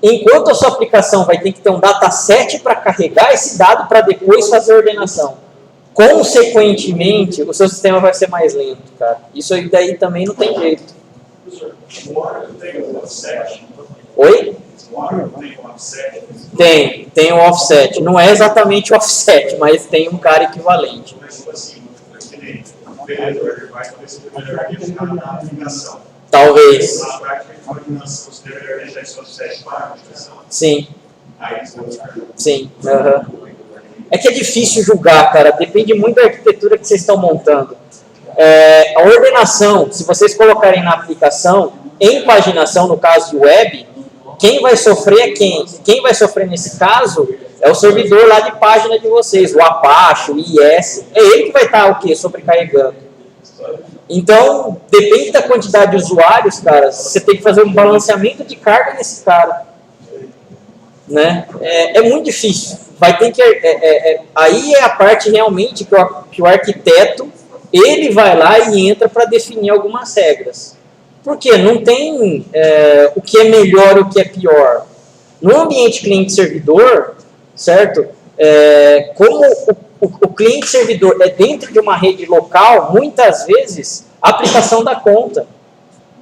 Enquanto a sua aplicação vai ter que ter um dataset para carregar esse dado para depois fazer a ordenação. Consequentemente, o seu sistema vai ser mais lento, cara. Isso aí daí também não tem jeito. O Oracle tem um offset. Oi? O Oracle tem um offset. Tem um offset. Não é exatamente o offset, mas tem um cara equivalente. Mas, tipo assim, beleza, ele vai fazer esse primeiro arquivo na aplicação. Talvez. Na prática de coordenação, você deveria deixar esse offset para a aplicação. Sim, Aí você vai sim. É que é difícil julgar, cara. Depende muito da arquitetura que vocês estão montando. A ordenação, se vocês colocarem na aplicação, em paginação, no caso de web, quem vai sofrer é quem? Quem vai sofrer nesse caso é o servidor lá de página de vocês, o Apache, o IS. É ele que vai estar o quê? Sobrecarregando. Então, depende da quantidade de usuários, cara, você tem que fazer um balanceamento de carga nesse cara. Né? É muito difícil. Vai ter que, aí é a parte realmente que o arquiteto ele vai lá e entra para definir algumas regras. Por quê? Não tem o que é melhor e o que é pior. No ambiente cliente-servidor, certo? Como o cliente-servidor é dentro de uma rede local, muitas vezes a aplicação dá conta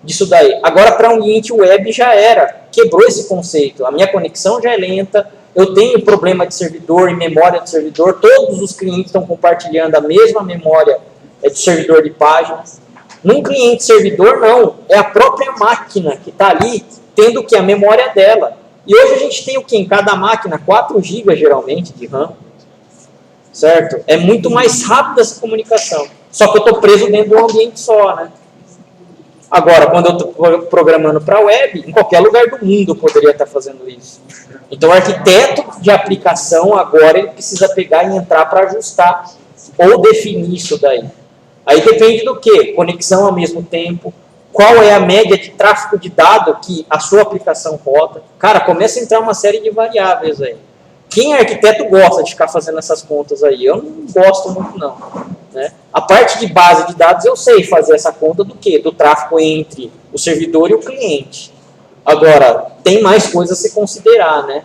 disso daí. Agora, para um ambiente web já era. Quebrou esse conceito. A minha conexão já é lenta, eu tenho problema de servidor e memória do servidor, todos os clientes estão compartilhando a mesma memória do servidor de páginas. Num cliente-servidor, não. É a própria máquina que está ali, tendo o que? A memória dela. E hoje a gente tem o que? Em cada máquina? 4 GB, geralmente, de RAM. Certo? É muito mais rápida essa comunicação. Só que eu estou preso dentro de um ambiente só, né? Agora, quando eu estou programando para a web, em qualquer lugar do mundo eu poderia estar fazendo isso. Então, o arquiteto de aplicação, agora, ele precisa pegar e entrar para ajustar ou definir isso daí. Aí depende do quê? Conexão ao mesmo tempo. Qual é a média de tráfego de dado que a sua aplicação roda? Cara, começa a entrar uma série de variáveis aí. Quem é arquiteto gosta de ficar fazendo essas contas aí? Eu não gosto muito, não. Né? A parte de base de dados eu sei fazer essa conta do quê? Do tráfego entre o servidor e o cliente. Agora, tem mais coisas a se considerar, né?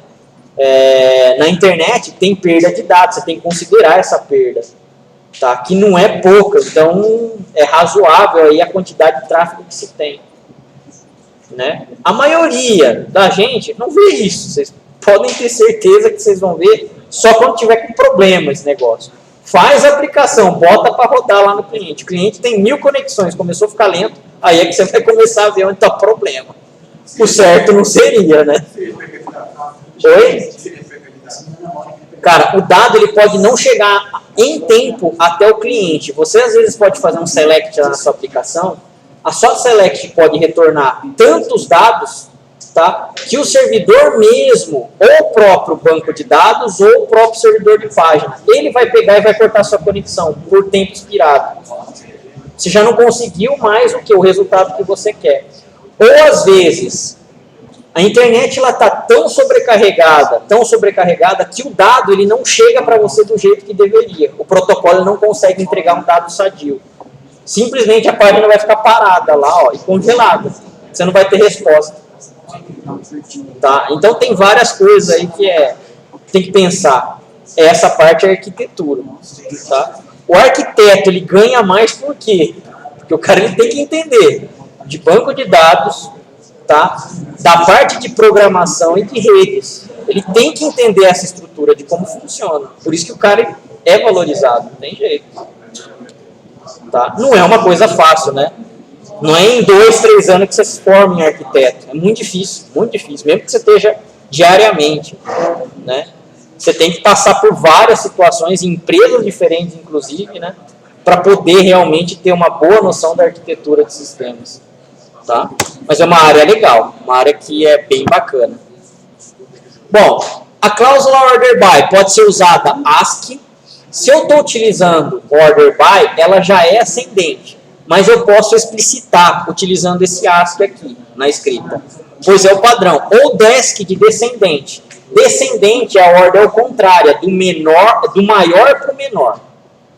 Na internet tem perda de dados, você tem que considerar essa perda. Tá? Que não é pouca, então é razoável aí a quantidade de tráfego que se tem. Né? A maioria da gente não vê isso, vocês podem ter certeza que vocês vão ver só quando tiver com problema esse negócio. Faz a aplicação, bota para rodar lá no cliente. O cliente tem 1000 conexões, começou a ficar lento, aí é que você vai começar a ver onde está o problema. O certo não seria, né? Oi? Cara, o dado ele pode não chegar em tempo até o cliente. Você às vezes pode fazer um select na sua aplicação, a sua select pode retornar tantos dados, tá, que o servidor mesmo, ou o próprio banco de dados, ou o próprio servidor de página, ele vai pegar e vai cortar sua conexão por tempo expirado. Você já não conseguiu mais o resultado que você quer. Ou às vezes a internet está tão sobrecarregada que o dado ele não chega para você do jeito que deveria. O protocolo não consegue entregar um dado sadio. Simplesmente a página vai ficar parada lá, ó, e congelada. Você não vai ter resposta. Tá? Então tem várias coisas aí que tem que pensar. Essa parte é a arquitetura. Tá? O arquiteto ele ganha mais por quê? Porque o cara ele tem que entender de banco de dados, tá? Da parte de programação e de redes. Ele tem que entender essa estrutura de como funciona. Por isso que o cara é valorizado, não tem jeito. Tá? Não é uma coisa fácil, né? Não é em 2, 3 anos que você se forma em arquiteto. É muito difícil, mesmo que você esteja diariamente. Né? Você tem que passar por várias situações, em empresas diferentes, inclusive, né? Para poder realmente ter uma boa noção da arquitetura de sistemas. Tá? Mas é uma área legal, uma área que é bem bacana. Bom, a cláusula order by pode ser usada ASCII. Se eu estou utilizando order by, ela já é ascendente, mas eu posso explicitar utilizando esse ASCII aqui na escrita, pois é o padrão. Ou DESC de descendente. Descendente é a ordem contrária, do maior para o menor,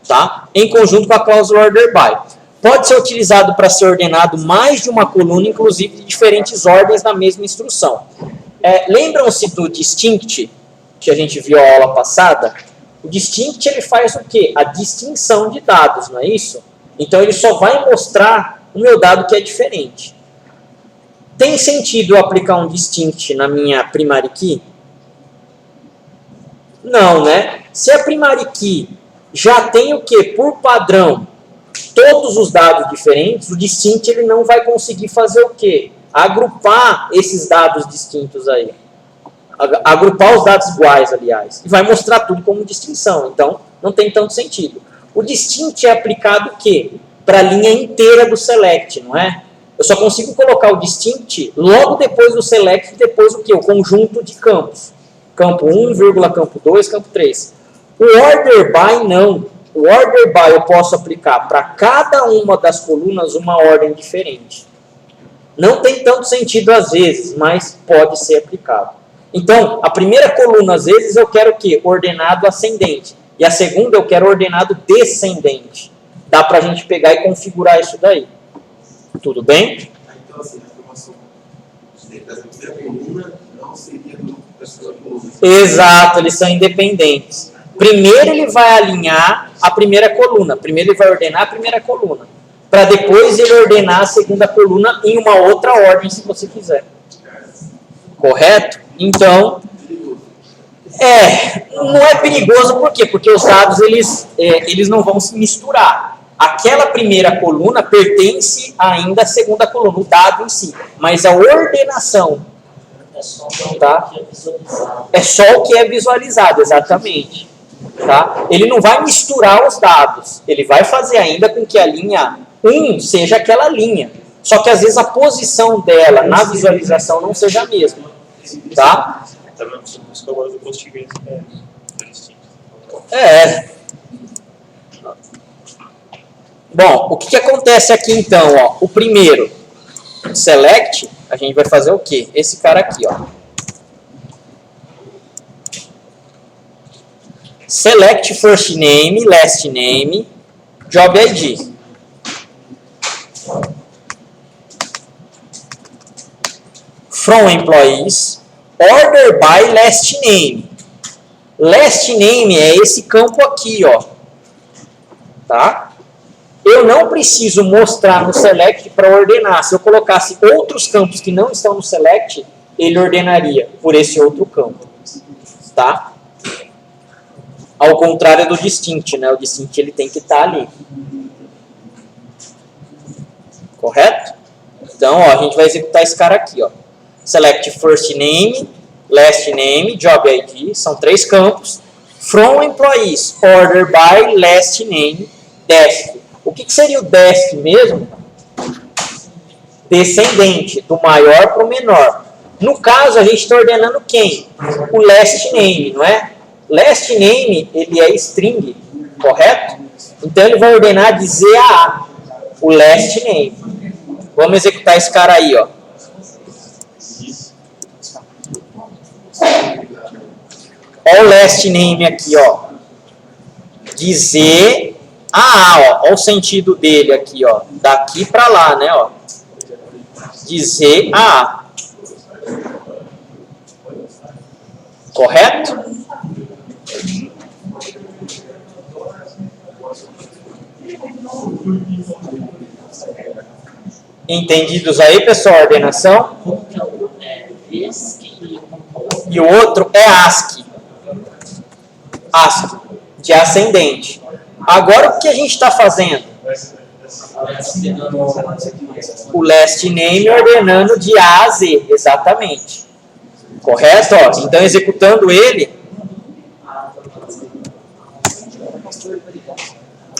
tá? Em conjunto com a cláusula order by. Pode ser utilizado para ser ordenado mais de uma coluna, inclusive de diferentes ordens na mesma instrução. Lembram-se do distinct, que a gente viu a aula passada? O distinct ele faz o quê? A distinção de dados, não é isso? Então ele só vai mostrar o meu dado que é diferente. Tem sentido eu aplicar um distinct na minha primary key? Não, né? Se a primary key já tem o quê? Por padrão, todos os dados diferentes, o distinct ele não vai conseguir fazer o quê? Agrupar esses dados distintos aí. Agrupar os dados iguais, aliás. E vai mostrar tudo como distinção. Então, não tem tanto sentido. O distinct é aplicado o quê? Para a linha inteira do select, não é? Eu só consigo colocar o distinct logo depois do select e depois o quê? O conjunto de campos. Campo 1, campo 2, campo 3. O order by não. O order by eu posso aplicar para cada uma das colunas uma ordem diferente. Não tem tanto sentido às vezes, mas pode ser aplicado. Então, a primeira coluna, às vezes, eu quero o quê? Ordenado ascendente. E a segunda eu quero ordenado descendente. Dá para a gente pegar e configurar isso daí. Tudo bem? Então, assim, a informação da primeira coluna não seria da segunda coluna. Exato, eles são independentes. Primeiro ele vai alinhar a primeira coluna. Primeiro ele vai ordenar a primeira coluna. Para depois ele ordenar a segunda coluna em uma outra ordem, se você quiser. Correto? Então, não é perigoso, por quê? Porque os dados eles não vão se misturar. Aquela primeira coluna pertence ainda à segunda coluna, o dado em si. Mas a ordenação é só o que é visualizado, exatamente. Tá? Ele não vai misturar os dados. Ele vai fazer ainda com que a linha 1 seja aquela linha. Só que às vezes a posição dela na visualização não seja a mesma. Tá? Bom, o que acontece aqui então? Ó? O primeiro, select, a gente vai fazer o quê? Esse cara aqui, ó. Select first name, last name, job ID. From employees, order by last name. Last name é esse campo aqui, ó. Tá? Eu não preciso mostrar no select para ordenar. Se eu colocasse outros campos que não estão no select, ele ordenaria por esse outro campo. Tá? Ao contrário do distinct, né? O distinct ele tem que estar ali. Correto? Então, ó, a gente vai executar esse cara aqui, ó. Select first name, last name, job ID, são 3 campos. From employees, order by last name, desk. O que seria o desk mesmo? Descendente, do maior para o menor. No caso, a gente está ordenando quem? O last name, não é? Last name, ele é string, correto? Então, ele vai ordenar de Z a A, o last name. Vamos executar esse cara aí, ó. Olha o last name aqui, ó. De Z a A, ó. Olha o sentido dele aqui, ó. Daqui para lá, né, ó. De Z a A. Correto? Entendidos aí, pessoal, a ordenação? E o outro é ASCII. ASCII, de ascendente. Agora, o que a gente está fazendo? O last name ordenando de A a Z, exatamente. Correto? Ó, então, executando ele.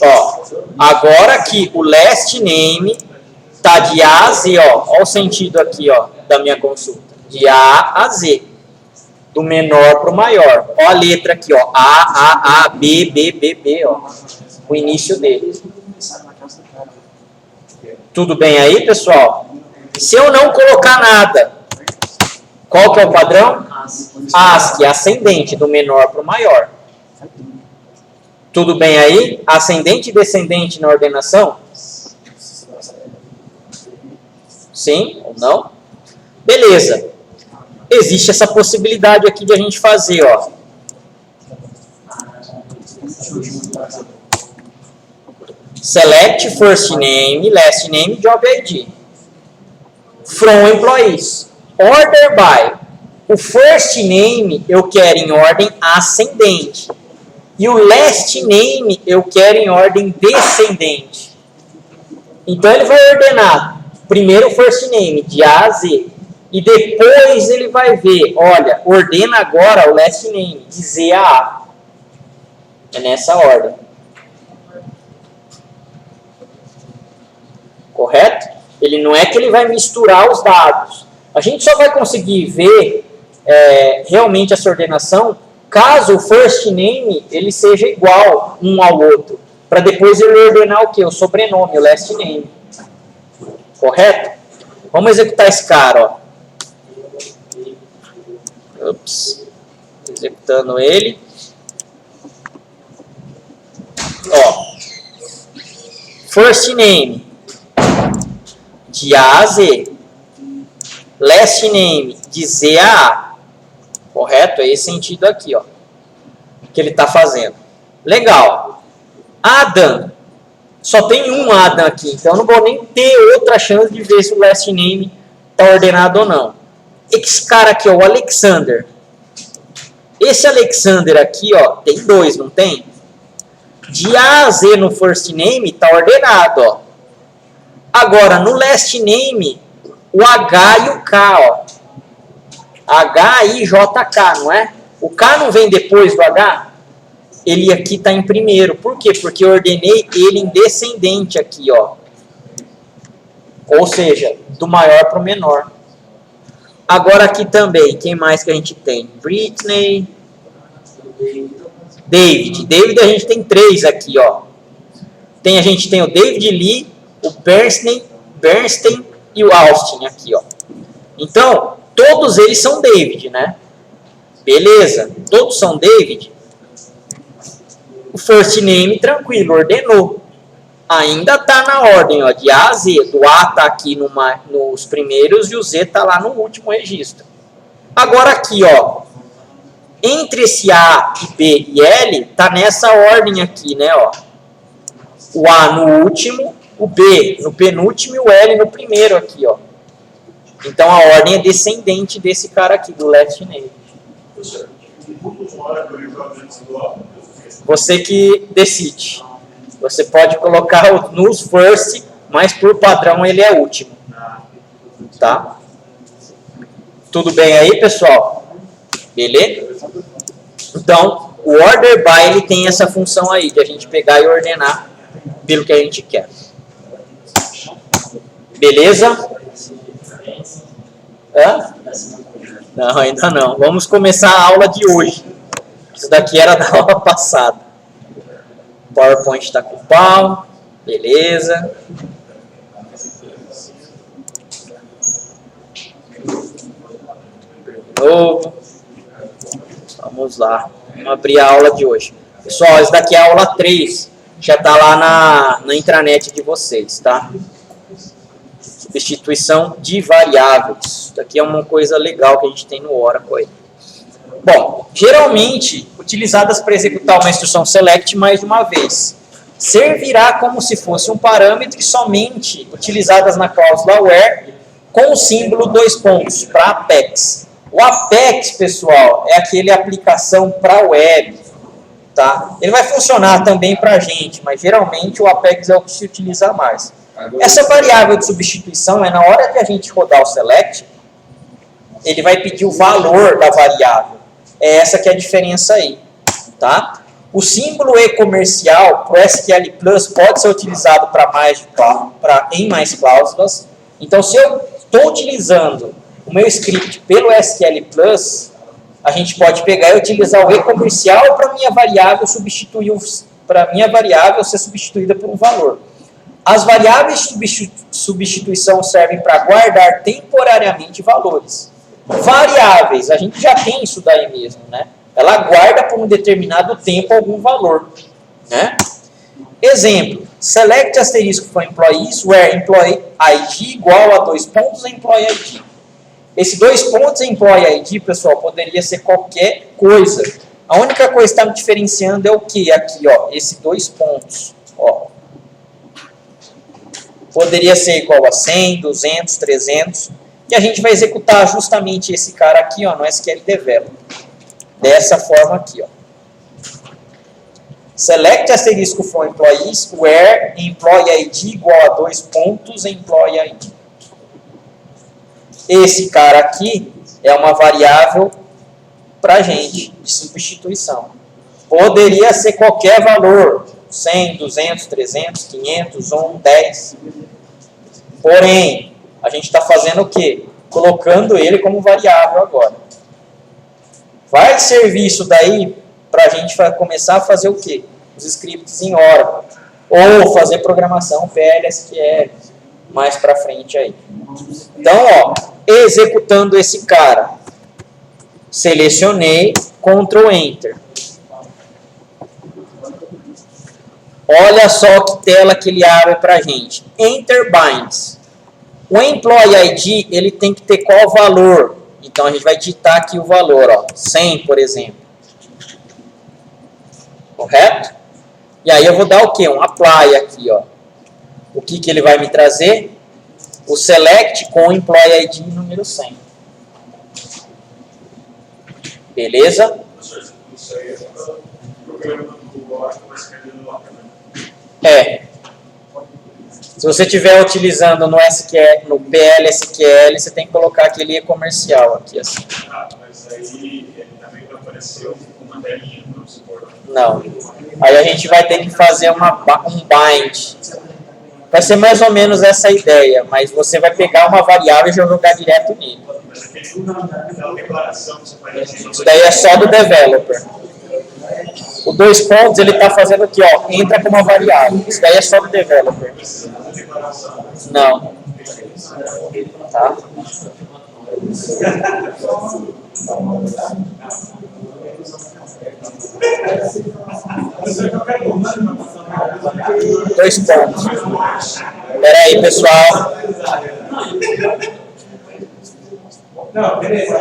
Ó, agora aqui, o last name Tá de A a Z, ó. Olha o sentido aqui, ó, da minha consulta. De A a Z. Do menor para o maior. Ó a letra aqui, ó. A, B, B, B, B, ó. O início dele. Tudo bem aí, pessoal? Se eu não colocar nada, qual que é o padrão? ASCII, ascendente, do menor para o maior. Tudo bem aí? Ascendente e descendente na ordenação? Sim ou não? Beleza. Existe essa possibilidade aqui de a gente fazer, ó. Select first name, last name, job ID. From employees. Order by. O first name eu quero em ordem ascendente. E o last name eu quero em ordem descendente. Então ele vai ordenar primeiro o first name, de A a Z. E depois ele vai ver, olha, ordena agora o last name, de Z a A. É nessa ordem. Correto? Ele não é que ele vai misturar os dados. A gente só vai conseguir ver realmente essa ordenação caso o first name ele seja igual um ao outro. Para depois ele ordenar o quê? O sobrenome, o last name. Correto? Vamos executar esse cara, ó. Ups. Executando ele. Ó. First name. De A a Z. Last name. De Z a A. Correto? É esse sentido aqui, ó. Que ele está fazendo. Legal. Adam. Só tem um Adam aqui. Então eu não vou nem ter outra chance de ver se o last name está ordenado ou não. Esse cara aqui, ó, o Alexander. Esse Alexander aqui, ó, tem dois, não tem? De A a Z no first name está ordenado, ó. Agora, no last name, o H e o K, ó. H-I-J-K, não é? O K não vem depois do H? Ele aqui está em primeiro. Por quê? Porque eu ordenei ele em descendente aqui, ó. Ou seja, do maior para o menor. Agora aqui também, quem mais que a gente tem? Britney. David. David a gente tem 3 aqui, ó. A gente tem o David Lee, o Bernstein e o Austin aqui, ó. Então, todos eles são David, né? Beleza, todos são David. O first name, tranquilo, ordenou. Ainda tá na ordem, ó, de A a Z. O A tá aqui nos primeiros e o Z tá lá no último registro. Agora aqui, ó. Entre esse A, B e L, tá nessa ordem aqui, né, ó. O A no último, o B no penúltimo e o L no primeiro aqui, ó. Então a ordem é descendente desse cara aqui, do last name. Você que decide. Você pode colocar nos first, mas por padrão ele é último. Tá? Tudo bem aí, pessoal? Beleza? Então, o order by ele tem essa função aí, de a gente pegar e ordenar pelo que a gente quer. Beleza? Hã? Não, ainda não. Vamos começar a aula de hoje. Isso daqui era da aula passada. O PowerPoint está com pau. Beleza. De novo. Vamos lá. Vamos abrir a aula de hoje. Pessoal, isso daqui é a aula 3. Já está lá na intranet de vocês, tá? Substituição de variáveis. Isso daqui é uma coisa legal que a gente tem no Oracle aí. Bom, geralmente, utilizadas para executar uma instrução select mais de uma vez. Servirá como se fosse um parâmetro e somente utilizadas na cláusula where com o símbolo 2 pontos, para Apex. O Apex, pessoal, é aquele aplicação para web. Tá? Ele vai funcionar também para a gente, mas geralmente o Apex é o que se utiliza mais. Essa variável de substituição é na hora que a gente rodar o select, ele vai pedir o valor da variável. É essa que é a diferença aí. Tá? O símbolo E comercial para o SQL Plus pode ser utilizado em mais cláusulas. Então, se eu estou utilizando o meu script pelo SQL Plus, a gente pode pegar e utilizar o E comercial para minha variável ser substituída por um valor. As variáveis de substituição servem para guardar temporariamente valores. Variáveis, a gente já tem isso daí mesmo, né? Ela guarda por um determinado tempo algum valor, né? Exemplo, select asterisco for employees where employee ID igual a 2 pontos employee ID. Esse 2 pontos employee ID, pessoal, poderia ser qualquer coisa. A única coisa que está me diferenciando é o que? Aqui, ó, esse 2 pontos, ó. Poderia ser igual a 100, 200, 300. E a gente vai executar justamente esse cara aqui, ó, no SQL Develop. Dessa forma aqui, ó. Select asterisco for employees where employee ID igual a 2 pontos employee ID. Esse cara aqui é uma variável para gente de substituição. Poderia ser qualquer valor, 100, 200, 300, 500, 1, 10. Porém, a gente está fazendo o quê? Colocando ele como variável agora. Vai servir isso daí para a gente começar a fazer o quê? Os scripts em Oracle. Ou fazer programação PLSQL mais para frente aí. Então, ó, executando esse cara. Selecionei, Ctrl Enter. Olha só que tela que ele abre para a gente. Enter binds. O employee ID, ele tem que ter qual valor? Então, a gente vai digitar aqui o valor, ó, 100, por exemplo. Correto? E aí eu vou dar o quê? Um apply aqui, ó. O que ele vai me trazer? O select com o employee ID número 100. Beleza? Isso aí é só programa do Google, acho que vai escrever no Docker, né? É. Se você estiver utilizando no SQL, no PLSQL, você tem que colocar aquele comercial aqui, assim. Ah, mas aí ele também vai aparecer uma telinha no suporte. Não. Aí a gente vai ter que fazer um bind. Vai ser mais ou menos essa ideia, mas você vai pegar uma variável e jogar direto nele. Mas aquela declaração que você faz assim, Isso daí é só do developer. O 2 pontos, ele está fazendo aqui, ó, entra com uma variável. Isso daí é só do developer. Não. Tá? Dois pontos. Espera aí, pessoal. Não, beleza.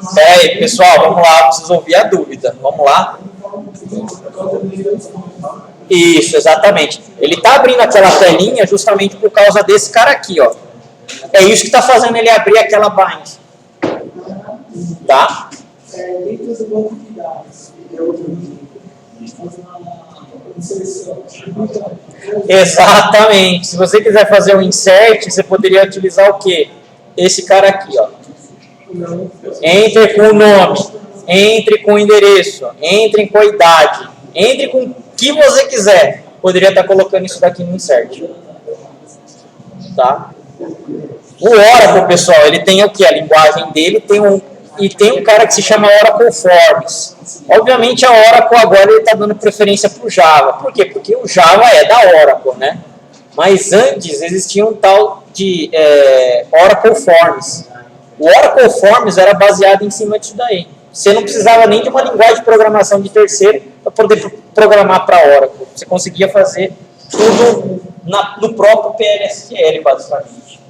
Espera aí, pessoal, vamos lá, preciso ouvir a dúvida. Vamos lá. Isso, exatamente. Ele está abrindo aquela telinha justamente por causa desse cara aqui, ó. É isso que está fazendo ele abrir aquela bind. Tá? Dentro do banco de dados, faz uma seleção. Exatamente. Se você quiser fazer um insert, você poderia utilizar o quê? Esse cara aqui, ó. Entre com o nome, entre com o endereço, entre com a idade, entre com o que você quiser. Poderia estar colocando isso daqui no insert. Tá? O Oracle, pessoal, ele tem o que? A linguagem dele tem um cara que se chama Oracle Forms. Obviamente a Oracle agora está dando preferência para o Java. Por quê? Porque o Java é da Oracle, né? Mas antes existia um tal de Oracle Forms. O Oracle Forms era baseado em cima disso daí. Você não precisava nem de uma linguagem de programação de terceiro para poder programar para Oracle. Você conseguia fazer tudo no próprio PLSQL, basicamente.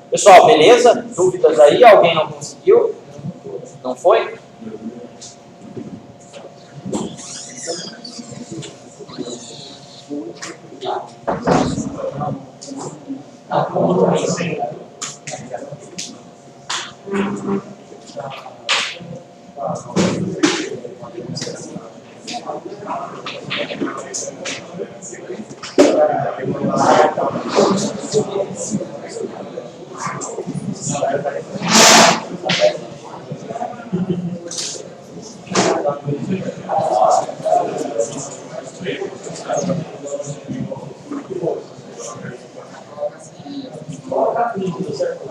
Pessoal, beleza? Dúvidas aí? Alguém não conseguiu? Não foi? para crítica, certo?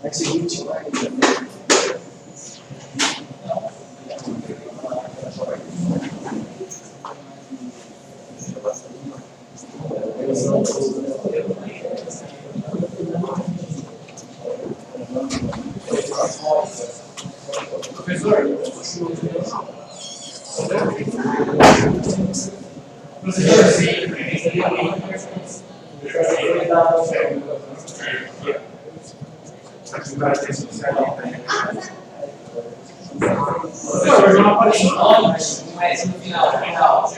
É o seguinte, vai. Não apareceu não, mas não é esse no final.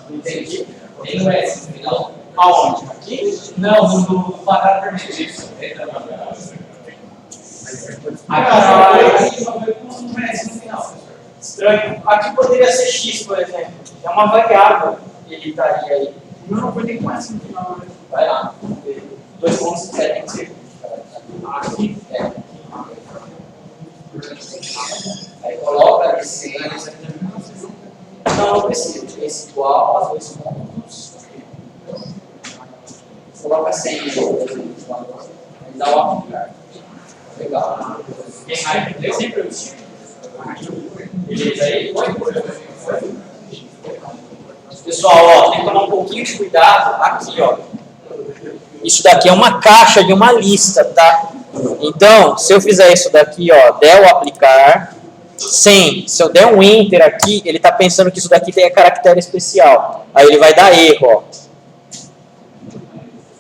Entendi. Tem um S no final. Aonde? Aqui? Não, no placar vermelho. Aqui não é S no final. Estranho. Aqui poderia ser X, por exemplo. É uma variável que ele estaria aí. Não, foi nem com essa no final, né? Vai lá. 2 pontos tem que ser. Aqui. É. Aí coloca esse. Não precisa. Esse igual a 2 pontos. Coloca 100. Aí dá o aplicar. Legal. Quem mais entendeu? Sempre eu tiro. Beleza aí? Foi? Pessoal, ó, tem que tomar um pouquinho de cuidado aqui, ó. Isso daqui é uma caixa de uma lista, tá? Então, se eu fizer isso daqui, ó, der o aplicar, se eu der um enter aqui, ele tá pensando que isso daqui tem caractere especial. Aí ele vai dar erro, ó.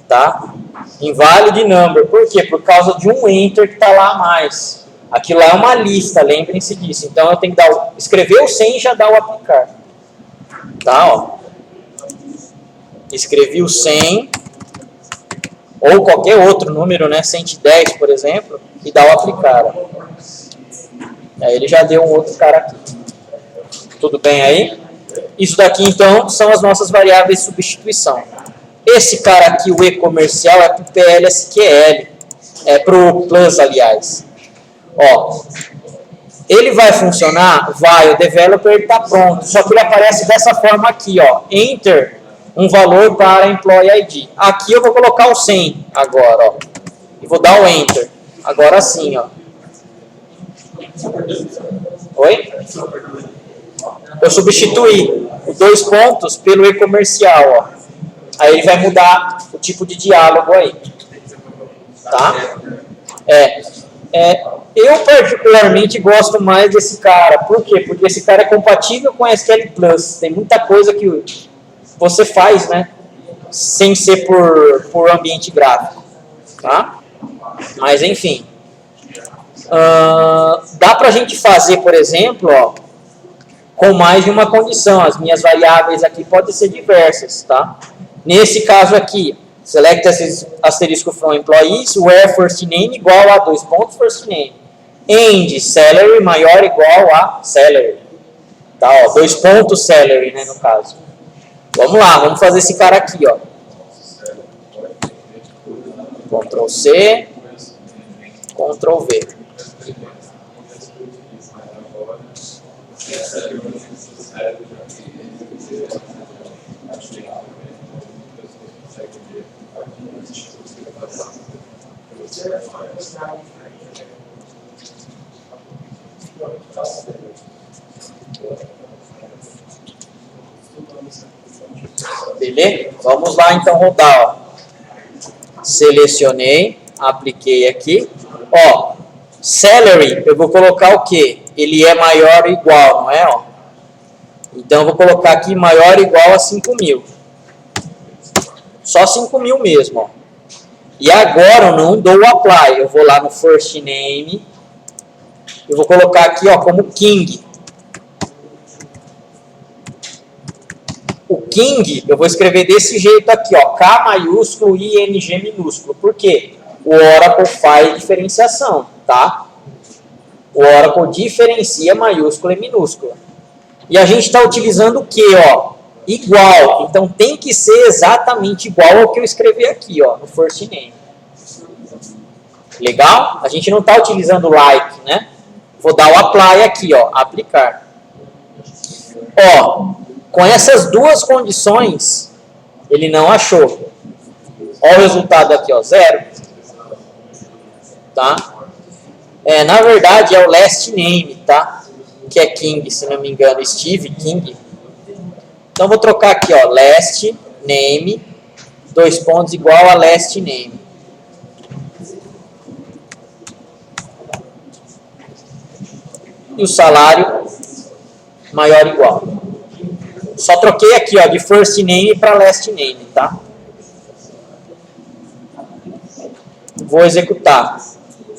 Tá? Invalid number. Por quê? Por causa de um enter que tá lá a mais. Aquilo lá é uma lista, lembrem-se disso. Então eu tenho que dar escrever o 100 e já dar o aplicar. Tá, ó. Escrevi o 100 ou qualquer outro número, né, 110, por exemplo, e dá o aplicar. Ó. Aí ele já deu um outro cara aqui. Tudo bem aí? Isso daqui, então, são as nossas variáveis de substituição. Esse cara aqui, o e-comercial, é para o PLSQL. É para o Plus, aliás. Ó, ele vai funcionar? Vai, o developer está pronto. Só que ele aparece dessa forma aqui, ó. Enter um valor para Employee ID. Aqui eu vou colocar o 100 agora, ó. E vou dar o Enter. Agora sim, ó. Oi? Eu substituí os 2 pontos pelo e-comercial, ó. Aí ele vai mudar o tipo de diálogo aí. Tá? Eu particularmente gosto mais desse cara. Por quê? Porque esse cara é compatível com a SQL Plus. Tem muita coisa que você faz, né? Sem ser por ambiente gráfico. Tá? Mas enfim. Dá pra gente fazer, por exemplo, ó, com mais de uma condição. As minhas variáveis aqui podem ser diversas, tá? Nesse caso aqui, select asterisco from employees, where first name igual a 2 pontos first name. End salary maior ou igual a salary. Tá, ó, 2 pontos salary, né, no caso. Vamos lá, vamos fazer esse cara aqui, ó. Ctrl C, Ctrl V. Beleza? Vamos lá então rodar, ó. Selecionei, apliquei aqui. Ó, salary, eu vou colocar o quê? Ele é maior ou igual, não é? Ó. Então eu vou colocar aqui maior ou igual a 5.000. Só 5.000 mesmo, ó. E agora eu não dou o apply. Eu vou lá no first name. Eu vou colocar aqui, ó, como King. O King, eu vou escrever desse jeito aqui, ó, K maiúsculo e ING minúsculo. Por quê? O Oracle faz diferenciação, tá? O Oracle diferencia maiúscula e minúscula. E a gente está utilizando o quê, ó? Igual. Então tem que ser exatamente igual ao que eu escrevi aqui, ó, no first name. Legal? A gente não está utilizando like, né? Vou dar o apply aqui, ó, aplicar. Ó, com essas duas condições, ele não achou. Olha o resultado aqui, ó, 0. Tá? Na verdade é o last name, tá? Que é King, se não me engano, Steve King. Então vou trocar aqui, ó, last name, 2 pontos igual a last name. E o salário maior ou igual. Só troquei aqui, ó, de first name para last name, tá? Vou executar.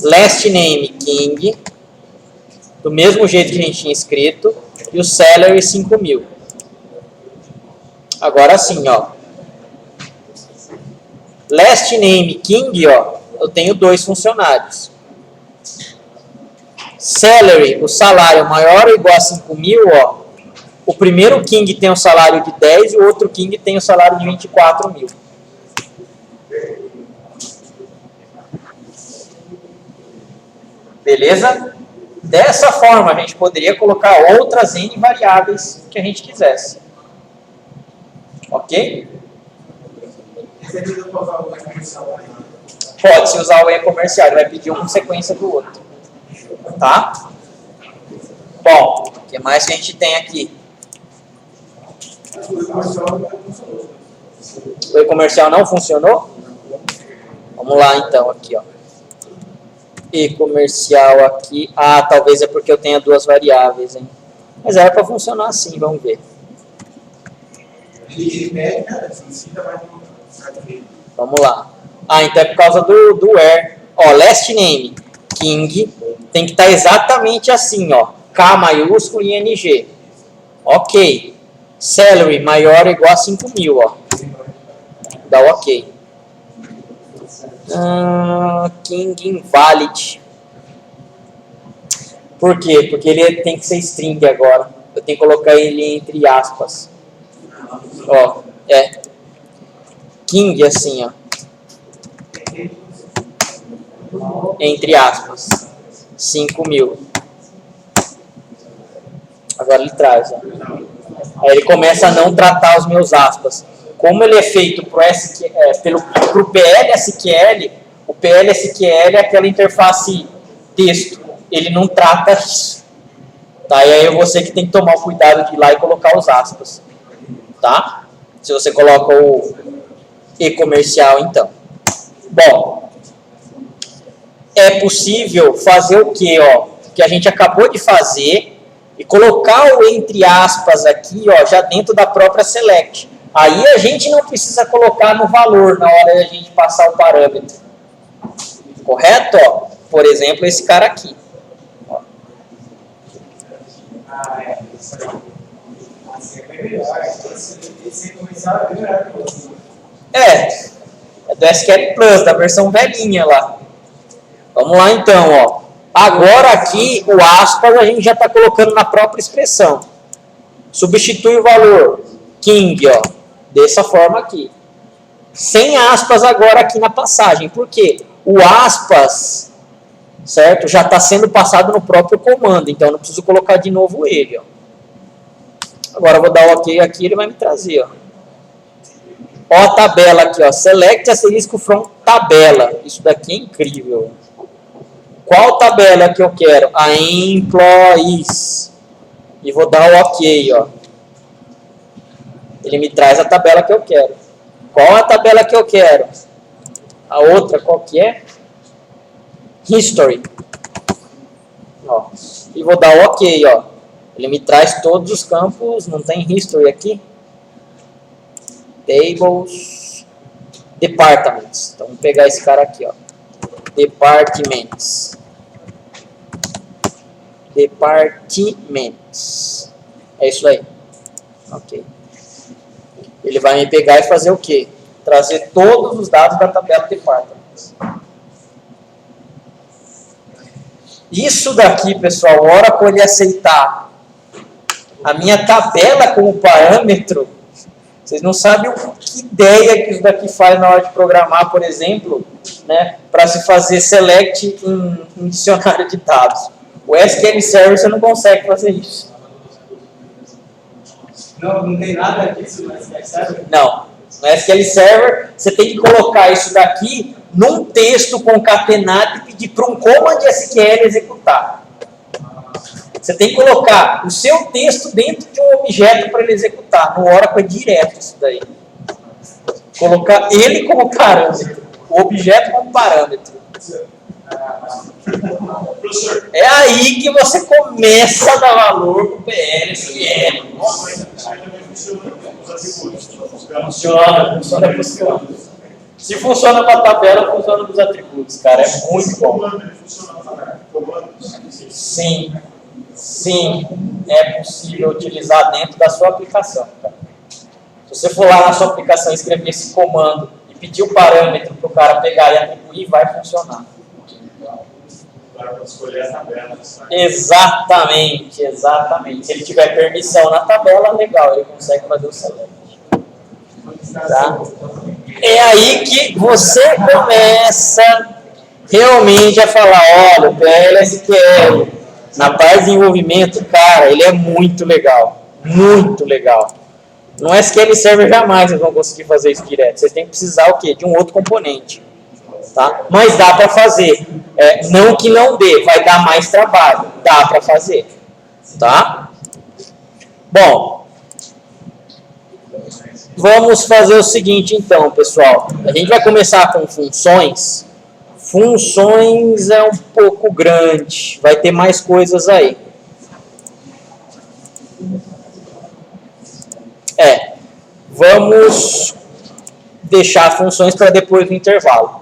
Last name King, do mesmo jeito que a gente tinha escrito, e o salary 5.000. Agora sim, ó. Last name King, ó, eu tenho 2 funcionários. Salary, o salário maior ou igual a 5.000, ó. O primeiro King tem um salário de 10 e o outro King tem um salário de 24.000. Beleza? Dessa forma, a gente poderia colocar outras N variáveis que a gente quisesse. Ok? Pode-se usar o E comercial, ele vai pedir uma sequência do outro. Tá? Bom, o que mais que a gente tem aqui? O E comercial não funcionou? Vamos lá então, aqui, ó. E comercial aqui. Ah, talvez é porque eu tenha 2 variáveis, hein? Mas era para funcionar assim, vamos ver. Vamos lá. Ah, então é por causa do where. Ó, last name, King, tem que estar exatamente assim, ó. K maiúsculo e ING. Ok. Salary maior ou igual a 5.000, ó. Dá o ok. King invalid. Por quê? Porque ele tem que ser string agora. Eu tenho que colocar ele entre aspas. Ó, King assim, ó. Entre aspas. 5.000. Agora ele traz, ó. Aí ele começa a não tratar os meus aspas. Como ele é feito pro PLSQL, o PLSQL é aquela interface texto. Ele não trata isso. Tá? E aí é você que tem que tomar o cuidado de ir lá e colocar os aspas. Tá? Se você coloca o E comercial, então. Bom, é possível fazer o que, ó? Que a gente acabou de fazer e colocar o entre aspas aqui, ó, já dentro da própria select. Aí a gente não precisa colocar no valor na hora de a gente passar o parâmetro. Correto? Ó? Por exemplo, esse cara aqui. Ó. É do SQL Plus, da versão velhinha lá. Vamos lá então, ó. Agora aqui, o aspas a gente já está colocando na própria expressão. Substitui o valor King, ó, dessa forma aqui. Sem aspas agora aqui na passagem. Por quê? O aspas, certo? Já está sendo passado no próprio comando. Então eu não preciso colocar de novo ele, ó. Agora eu vou dar o ok aqui, ele vai me trazer, ó. Ó a tabela aqui, ó. Select asterisco from tabela. Isso daqui é incrível. Qual tabela que eu quero? A employees. E vou dar o ok, ó. Ele me traz a tabela que eu quero. Qual a tabela que eu quero? A outra, qual que é? History. Ó. E vou dar o ok, ó. Ele me traz todos os campos. Não tem history aqui? Tables. Departments. Então, vamos pegar esse cara aqui, ó. Departments. Departments. É isso aí. Ok. Ele vai me pegar e fazer o quê? Trazer todos os dados da tabela departments. Isso daqui, pessoal, a hora que ele aceitar a minha tabela como parâmetro, vocês não sabem que ideia que isso daqui faz na hora de programar, por exemplo, né, para se fazer select em dicionário de dados. O SQL Server você não consegue fazer isso. Não tem nada disso no SQL Server? Não. No SQL Server, você tem que colocar isso daqui num texto concatenado e pedir para um command SQL executar. Você tem que colocar o seu texto dentro de um objeto para ele executar. No Oracle é direto isso daí. Colocar ele como parâmetro, o objeto como parâmetro. É aí que você começa a dar valor para o PLSQL. Funciona. Se funciona para a tabela, funciona para os atributos, cara. É muito bom. Sim, é possível utilizar dentro da sua aplicação, cara. Se você for lá na sua aplicação e escrever esse comando e pedir o parâmetro para o cara pegar e atribuir, vai funcionar. Escolher a tabela. Exatamente. Se ele tiver permissão na tabela, legal, ele consegue fazer o select. Tá? É aí que você começa realmente a falar, olha, o PLSQL, na parte de desenvolvimento, cara, ele é muito legal. Muito legal. No SQL Server jamais vocês vão conseguir fazer isso direto. Vocês têm que precisar o quê? De um outro componente. Tá? Mas dá para fazer. Não que não dê, vai dar mais trabalho. Dá para fazer. Tá? Bom, vamos fazer o seguinte então, pessoal. A gente vai começar com funções. Funções é um pouco grande. Vai ter mais coisas aí. Vamos deixar funções para depois do intervalo.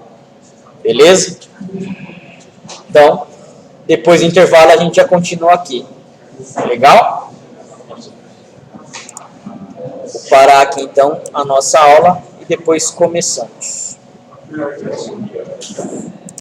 Beleza? Então, depois do intervalo a gente já continua aqui. Legal? Vou parar aqui então a nossa aula e depois começamos.